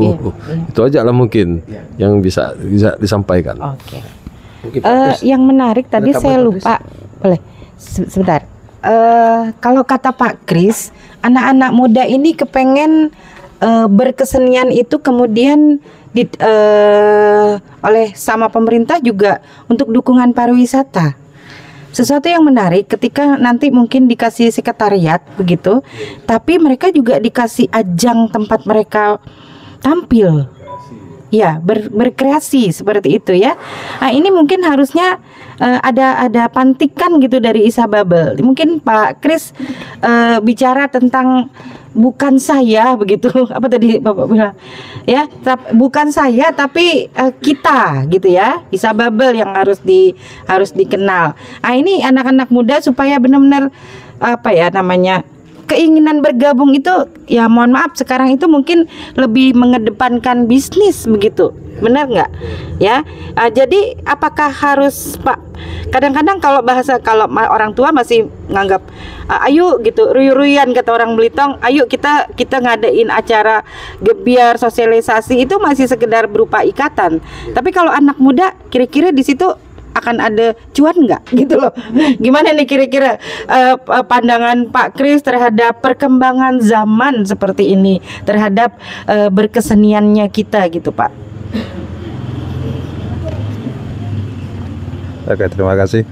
Itu aja lah mungkin yang bisa disampaikan. Oke. Yang menarik tadi saya lupa, boleh sebentar. Kalau kata Pak Kris, anak-anak muda ini kepengen berkesenian itu kemudian oleh sama pemerintah juga untuk dukungan pariwisata. Sesuatu yang menarik ketika nanti mungkin dikasih sekretariat begitu, tapi mereka juga dikasih ajang tempat mereka tampil, ya berkreasi seperti itu ya. Nah, ini mungkin harusnya ada pantikan gitu dari Isa Babel. Mungkin Pak Kris bicara tentang bukan saya begitu, apa tadi Bapak bilang ya, bukan saya tapi kita gitu ya, Isa Babel yang harus dikenal. Nah ini anak-anak muda supaya benar-benar apa ya namanya, keinginan bergabung itu ya, mohon maaf sekarang itu mungkin lebih mengedepankan bisnis begitu, benar nggak ya? Jadi apakah harus Pak, kadang-kadang kalau orang tua masih nganggap ayo gitu ruyu-ruyuan kata orang Belitung, ayo kita ngadain acara gebiar sosialisasi itu masih sekedar berupa ikatan. Tapi kalau anak muda kira-kira di situ akan ada cuan nggak gitu loh. Gimana nih kira-kira pandangan Pak Kris terhadap perkembangan zaman seperti ini, terhadap berkeseniannya kita gitu Pak? Oke, terima kasih.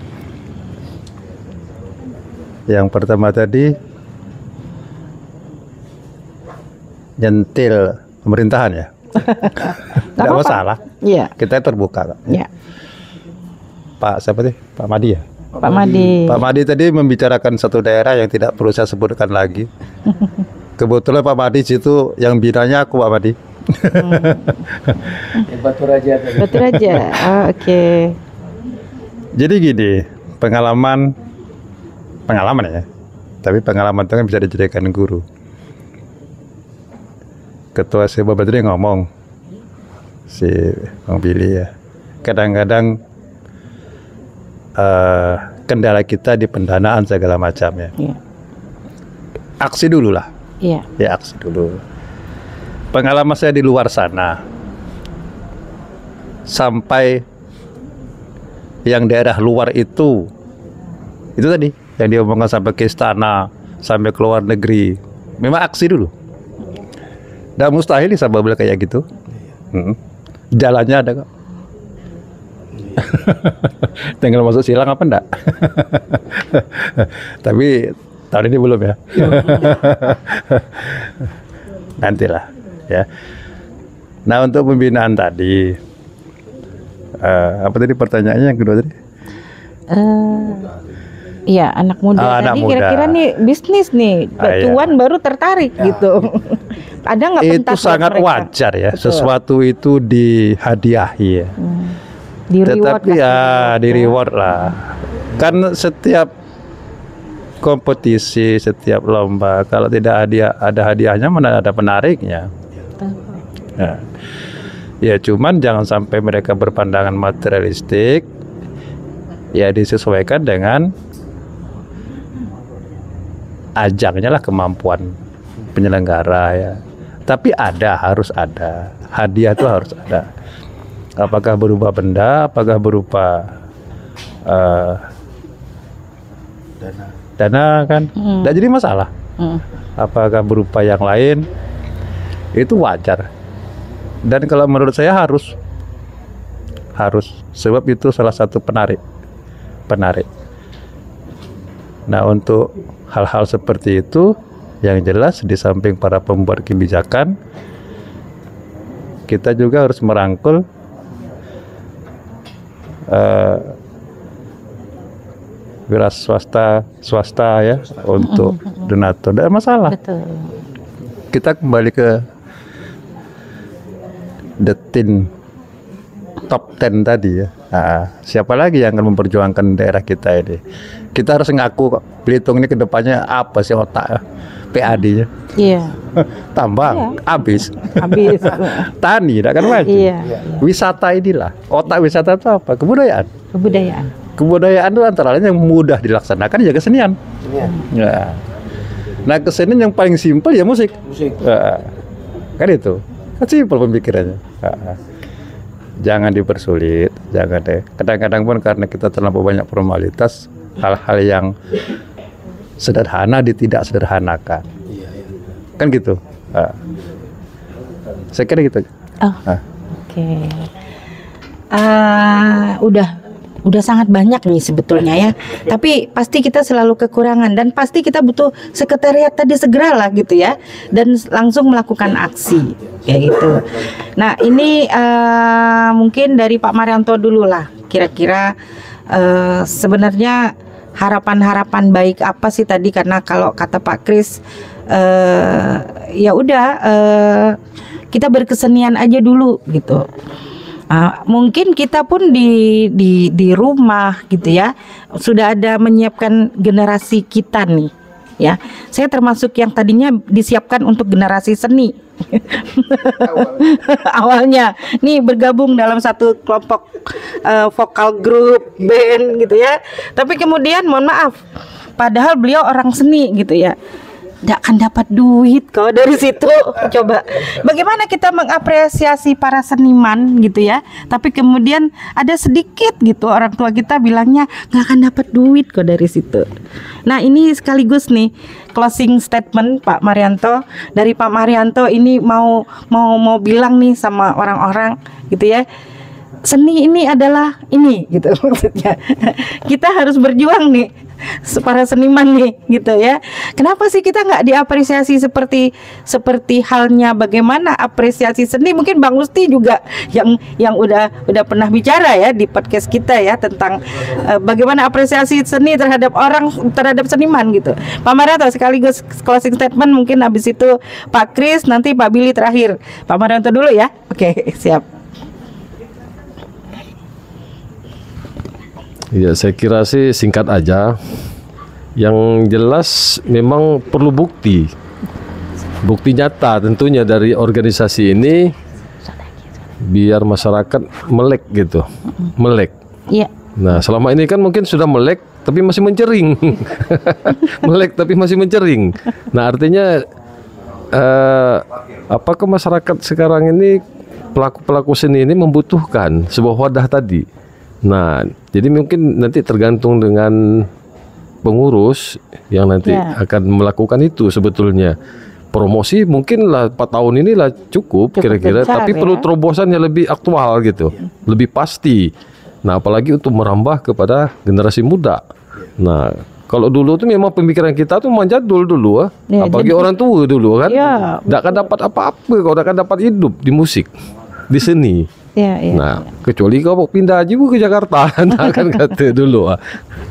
Yang pertama tadi nyentil pemerintahan ya. Tidak masalah. Iya. Kita terbuka. Iya. Pak siapa sih? Pak Madi ya? Pak Madi. Pak Madi tadi membicarakan satu daerah yang tidak perlu saya sebutkan lagi. Kebetulan Pak Madi situ yang bidangnya aku Pak Madi. Batu Raja. Batu Raja. Oke. Jadi gini, pengalaman ya. Tapi pengalaman itu kan bisa dijadikan guru. Ketua Isa Babel tadi ngomong, si Bang Billy ya, kadang-kadang kendala kita di pendanaan segala macam ya. Aksi dulu lah. Ya aksi dulu. Pengalaman saya di luar sana, sampai yang daerah luar itu tadi yang diomongkan, sampai ke istana, sampai ke luar negeri, memang aksi dulu. Dan mustahil Isa Babel kayak gitu. Jalannya ada kok. Tinggal masuk silang apa enggak? Tapi tahun ini belum ya. Nantilah ya. Nah, untuk pembinaan tadi apa tadi pertanyaannya yang kedua tadi? Iya, anak muda. Jadi kira-kira nih bisnis nih, tuan baru tertarik gitu. Ada nggak itu sangat mereka? Wajar ya. Betul. Sesuatu itu dihadiahi ya. Di tetapi di reward lah. Kan setiap kompetisi, setiap lomba kalau tidak ada hadiahnya mana ada penariknya. Ya cuman jangan sampai mereka berpandangan materialistik. Ya disesuaikan dengan ajangnya lah, kemampuan penyelenggara ya. Tapi harus ada hadiah, itu harus ada. Apakah berupa benda, apakah berupa dana kan, tidak jadi masalah. Apakah berupa yang lain, itu wajar. Dan kalau menurut saya harus, sebab itu salah satu penarik. Nah, untuk hal-hal seperti itu, yang jelas di samping para pembuat kebijakan, kita juga harus merangkul wira swasta ya, untuk donatur. Tidak masalah. Betul. Kita kembali ke the top 10 tadi ya. Siapa lagi yang akan memperjuangkan daerah kita ini? Kita harus ngaku kok, Belitung ini kedepannya apa sih otak PAD-nya? Iya. Tambang, habis. Tani, tidak akan maju. Iya. Wisata inilah, otak wisata itu apa? Kebudayaan. Kebudayaan itu antara lain yang mudah dilaksanakan ya kesenian. Ya. Nah, kesenian yang paling simpel ya musik. Kan itu. Kan simpel pemikirannya. Jangan dipersulit, jangan deh. Kadang-kadang pun karena kita terlalu banyak formalitas, hal-hal yang sederhana tidak sederhanakan. Kan gitu. Saya kira gitu. Oke. Udah sangat banyak nih sebetulnya ya. Tapi pasti kita selalu kekurangan dan pasti kita butuh sekretariat tadi segeralah gitu ya, dan langsung melakukan aksi kayak gitu. Nah, ini mungkin dari Pak Marianto dulu lah. Kira-kira sebenarnya harapan-harapan baik apa sih tadi, karena kalau kata Pak Kris ya udah kita berkesenian aja dulu gitu. Mungkin kita pun di rumah gitu ya sudah ada menyiapkan generasi kita nih ya. Saya termasuk yang tadinya disiapkan untuk generasi seni. Awalnya nih bergabung dalam satu kelompok vokal grup band gitu ya. Tapi kemudian mohon maaf, padahal beliau orang seni gitu ya, tidak akan dapat duit kok dari situ. Coba bagaimana kita mengapresiasi para seniman gitu ya, tapi kemudian ada sedikit gitu orang tua kita bilangnya nggak akan dapat duit kok dari situ. Nah, ini sekaligus nih closing statement Pak Marianto. Dari Pak Marianto ini mau bilang nih sama orang-orang gitu ya, seni ini adalah ini gitu maksudnya. Kita harus berjuang nih para seniman nih gitu ya. Kenapa sih kita nggak diapresiasi seperti halnya bagaimana apresiasi seni? Mungkin Bang Usti juga yang udah pernah bicara ya di podcast kita ya tentang bagaimana apresiasi seni terhadap seniman gitu. Pak Marianto sekaligus closing statement, mungkin habis itu Pak Kris, nanti Pak Billy terakhir. Pak Marianto dulu ya. Oke, siap. Ya, saya kira sih singkat aja. Yang jelas memang perlu bukti nyata tentunya dari organisasi ini, biar masyarakat melek gitu. Melek. Iya. Nah, selama ini kan mungkin sudah melek tapi masih mencering. Melek tapi masih mencering. Nah, artinya apakah masyarakat sekarang ini, pelaku-pelaku seni ini membutuhkan sebuah wadah tadi. Nah, jadi mungkin nanti tergantung dengan pengurus yang nanti akan melakukan itu sebetulnya. Promosi mungkin lah 4 tahun inilah cukup kira-kira, tapi perlu terobosan yang lebih aktual gitu, lebih pasti. Nah, apalagi untuk merambah kepada generasi muda. Nah, kalau dulu tuh memang pemikiran kita tuh manjadul dulu apalagi orang tua dulu kan. Tidak akan dapat apa-apa kalau tidak akan dapat hidup di musik, di seni. Nah, kecuali kau pindah aja ke Jakarta, nah, kan kata dulu.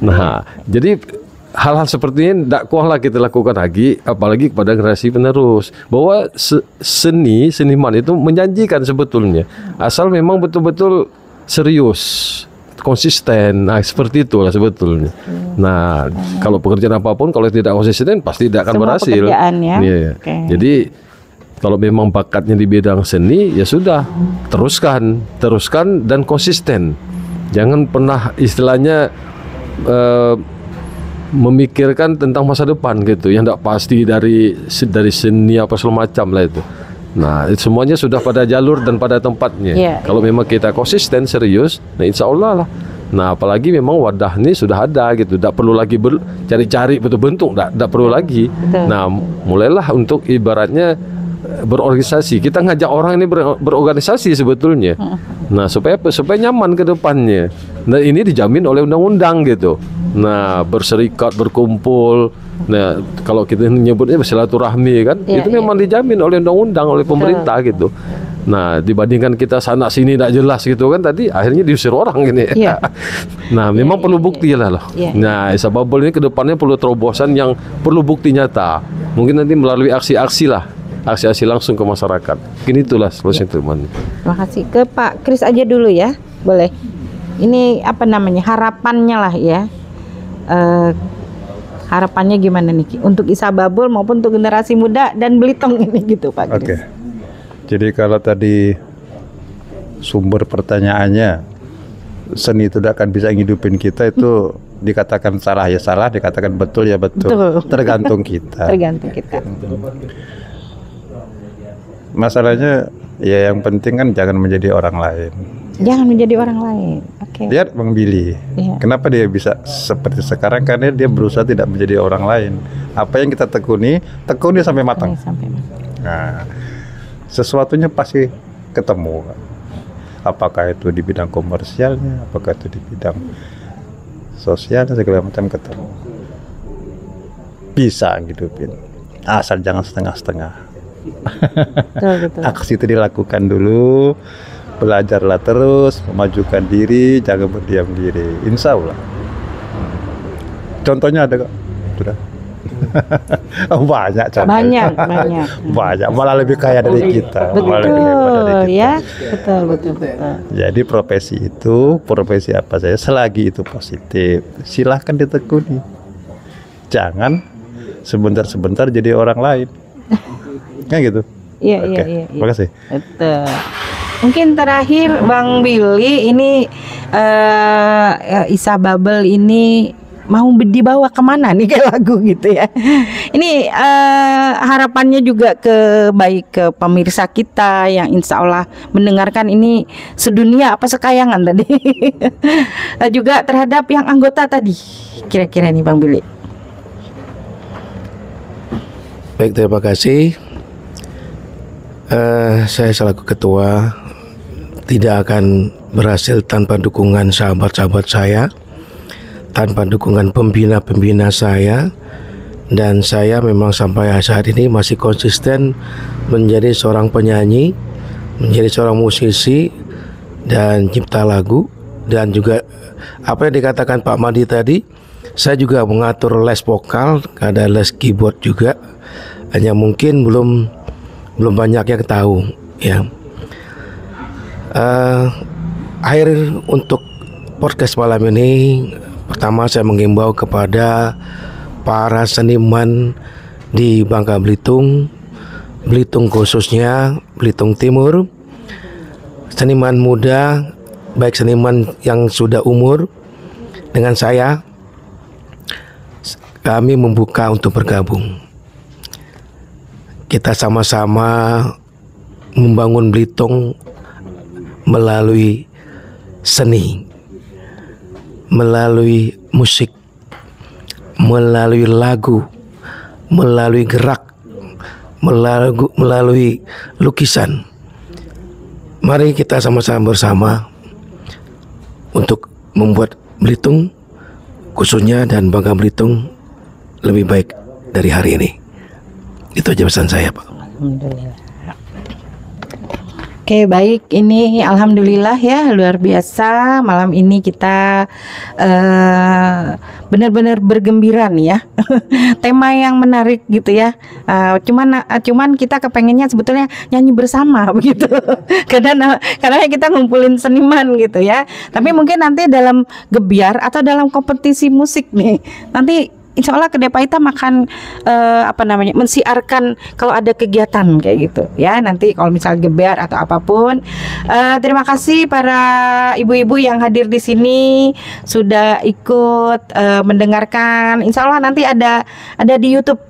Nah, jadi hal-hal seperti ini dakwahlah kita lakukan lagi, apalagi kepada generasi penerus, bahwa seniman itu menjanjikan sebetulnya, asal memang betul-betul serius, konsisten. Nah, seperti itulah sebetulnya. Nah, kalau pekerjaan apapun kalau tidak konsisten pasti tidak akan semua berhasil. Pekerjaan ya. Yeah. Jadi kalau memang bakatnya di bidang seni, ya sudah, teruskan dan konsisten. Jangan pernah istilahnya memikirkan tentang masa depan gitu, yang tidak pasti dari seni apa segala macam lah itu. Nah, semuanya sudah pada jalur dan pada tempatnya. Kalau memang kita konsisten, serius, nah insya Allah lah. Nah, apalagi memang wadah ini sudah ada gitu, tidak perlu lagi cari-cari bentuk, tidak perlu lagi. Nah, mulailah untuk ibaratnya berorganisasi. Kita ngajak orang ini berorganisasi sebetulnya. Nah, supaya nyaman ke depannya. Nah, ini dijamin oleh undang-undang gitu. Nah, berserikat, berkumpul. Nah, kalau kita nyebutnya bersilaturahmi kan, itu memang dijamin oleh undang-undang, oleh pemerintah gitu. Nah, dibandingkan kita sana sini tidak jelas gitu kan, tadi akhirnya diusir orang gini. Nah, memang perlu bukti lah loh. Nah, Isa Bubble ini ke depannya perlu terobosan yang perlu bukti nyata. Mungkin nanti melalui aksi-aksi lah. Aksi-aksi langsung ke masyarakat. Mungkin itulah solusi teman. Terima kasih. Ke Pak Kris aja dulu ya, boleh. Ini apa namanya, harapannya lah ya. Harapannya gimana nih untuk Isa Bubble maupun untuk generasi muda dan Belitung ini gitu Pak Kris. Oke. Jadi kalau tadi sumber pertanyaannya, seni itu tidak akan bisa ngidupin kita, itu dikatakan salah ya salah, dikatakan betul ya betul. Tergantung kita. Tergantung kita. Masalahnya ya yang penting kan jangan menjadi orang lain. Jangan menjadi orang lain. Oke. Lihat Bang Billy. Kenapa dia bisa seperti sekarang? Karena dia berusaha tidak menjadi orang lain. Apa yang kita tekuni sampai matang. Nah, sesuatunya pasti ketemu. Apakah itu di bidang komersialnya, apakah itu di bidang sosialnya, segala macam ketemu. Bisa hidupin. Asal jangan setengah-setengah. Betul. Aksi itu dilakukan dulu, belajarlah terus, memajukan diri, jangan berdiam diri. Insya Allah. Contohnya ada kok, sudah. Banyak contohnya. Banyak, malah lebih kaya dari kita. Betul ya, betul. Jadi profesi apa saja, selagi itu positif, silahkan ditekuni. Jangan sebentar-sebentar jadi orang lain. Kan gitu. Iya. Terima kasih. Betul. Mungkin terakhir Bang Billy, ini Isa Bubble ini mau dibawa kemana nih kayak lagu gitu ya. Ini harapannya juga baik ke pemirsa kita yang insya Allah mendengarkan ini sedunia apa sekayangan tadi. Juga terhadap yang anggota tadi. Kira-kira nih Bang Billy. Baik, terima kasih. Saya selaku ketua tidak akan berhasil tanpa dukungan sahabat-sahabat saya, tanpa dukungan pembina-pembina saya, dan saya memang sampai saat ini masih konsisten menjadi seorang penyanyi, menjadi seorang musisi dan cipta lagu. Dan juga apa yang dikatakan Pak Madi tadi, saya juga mengatur les vokal, ada les keyboard juga, hanya mungkin belum banyak yang tahu ya. Akhir untuk podcast malam ini, pertama saya mengimbau kepada para seniman di Bangka Belitung khususnya Belitung Timur, seniman muda, baik seniman yang sudah umur dengan saya, kami membuka untuk bergabung. Kita sama-sama membangun Belitung melalui seni, melalui musik, melalui lagu, melalui gerak, melalui lukisan. Mari kita sama-sama bersama untuk membuat Belitung khususnya dan Bangka Belitung lebih baik dari hari ini. Itu aja pesan saya, Pak. Alhamdulillah. Oke, baik. Ini alhamdulillah ya, luar biasa. Malam ini kita benar-benar bergembira nih ya. Tema yang menarik gitu ya. Cuman kita kepengennya sebetulnya nyanyi bersama begitu. karena kita ngumpulin seniman gitu ya. Tapi mungkin nanti dalam gebiar atau dalam kompetisi musik nih, nanti insya Allah Kedai Pak Itam akan mensiarkan kalau ada kegiatan kayak gitu ya, nanti kalau misal gebiar atau apapun. Terima kasih para ibu-ibu yang hadir di sini sudah ikut mendengarkan. Insya Allah nanti ada di YouTube.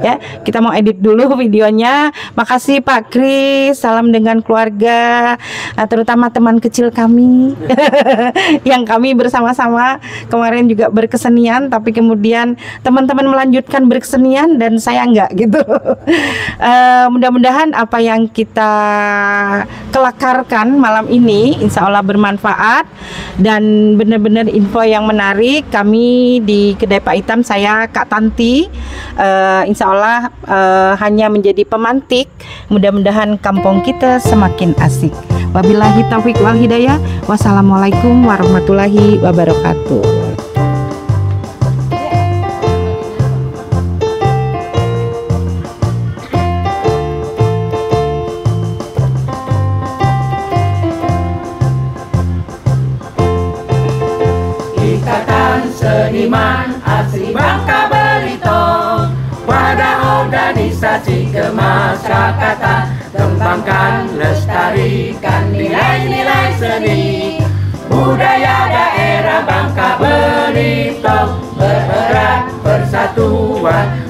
Ya, kita mau edit dulu videonya. Makasih Pak Kris, salam dengan keluarga, terutama teman kecil kami yang kami bersama-sama kemarin juga berkesenian, tapi kemudian teman-teman melanjutkan berkesenian dan saya enggak gitu. Mudah-mudahan apa yang kita kelakarkan malam ini insya Allah bermanfaat dan benar-benar info yang menarik. Kami di Kedai Pak Itam, saya Kak Tanti, insya Allah hanya menjadi pemantik. Mudah-mudahan kampung kita semakin asik. Wabillahi taufiq wal hidayah. Wassalamualaikum warahmatullahi wabarakatuh. Ikatan Seniman Asli Bangka Belitung, wadah organisasi kemasyarakatan, kembangkan lestarikan nilai-nilai seni budaya daerah Bangka Belitung, bergerak persatuan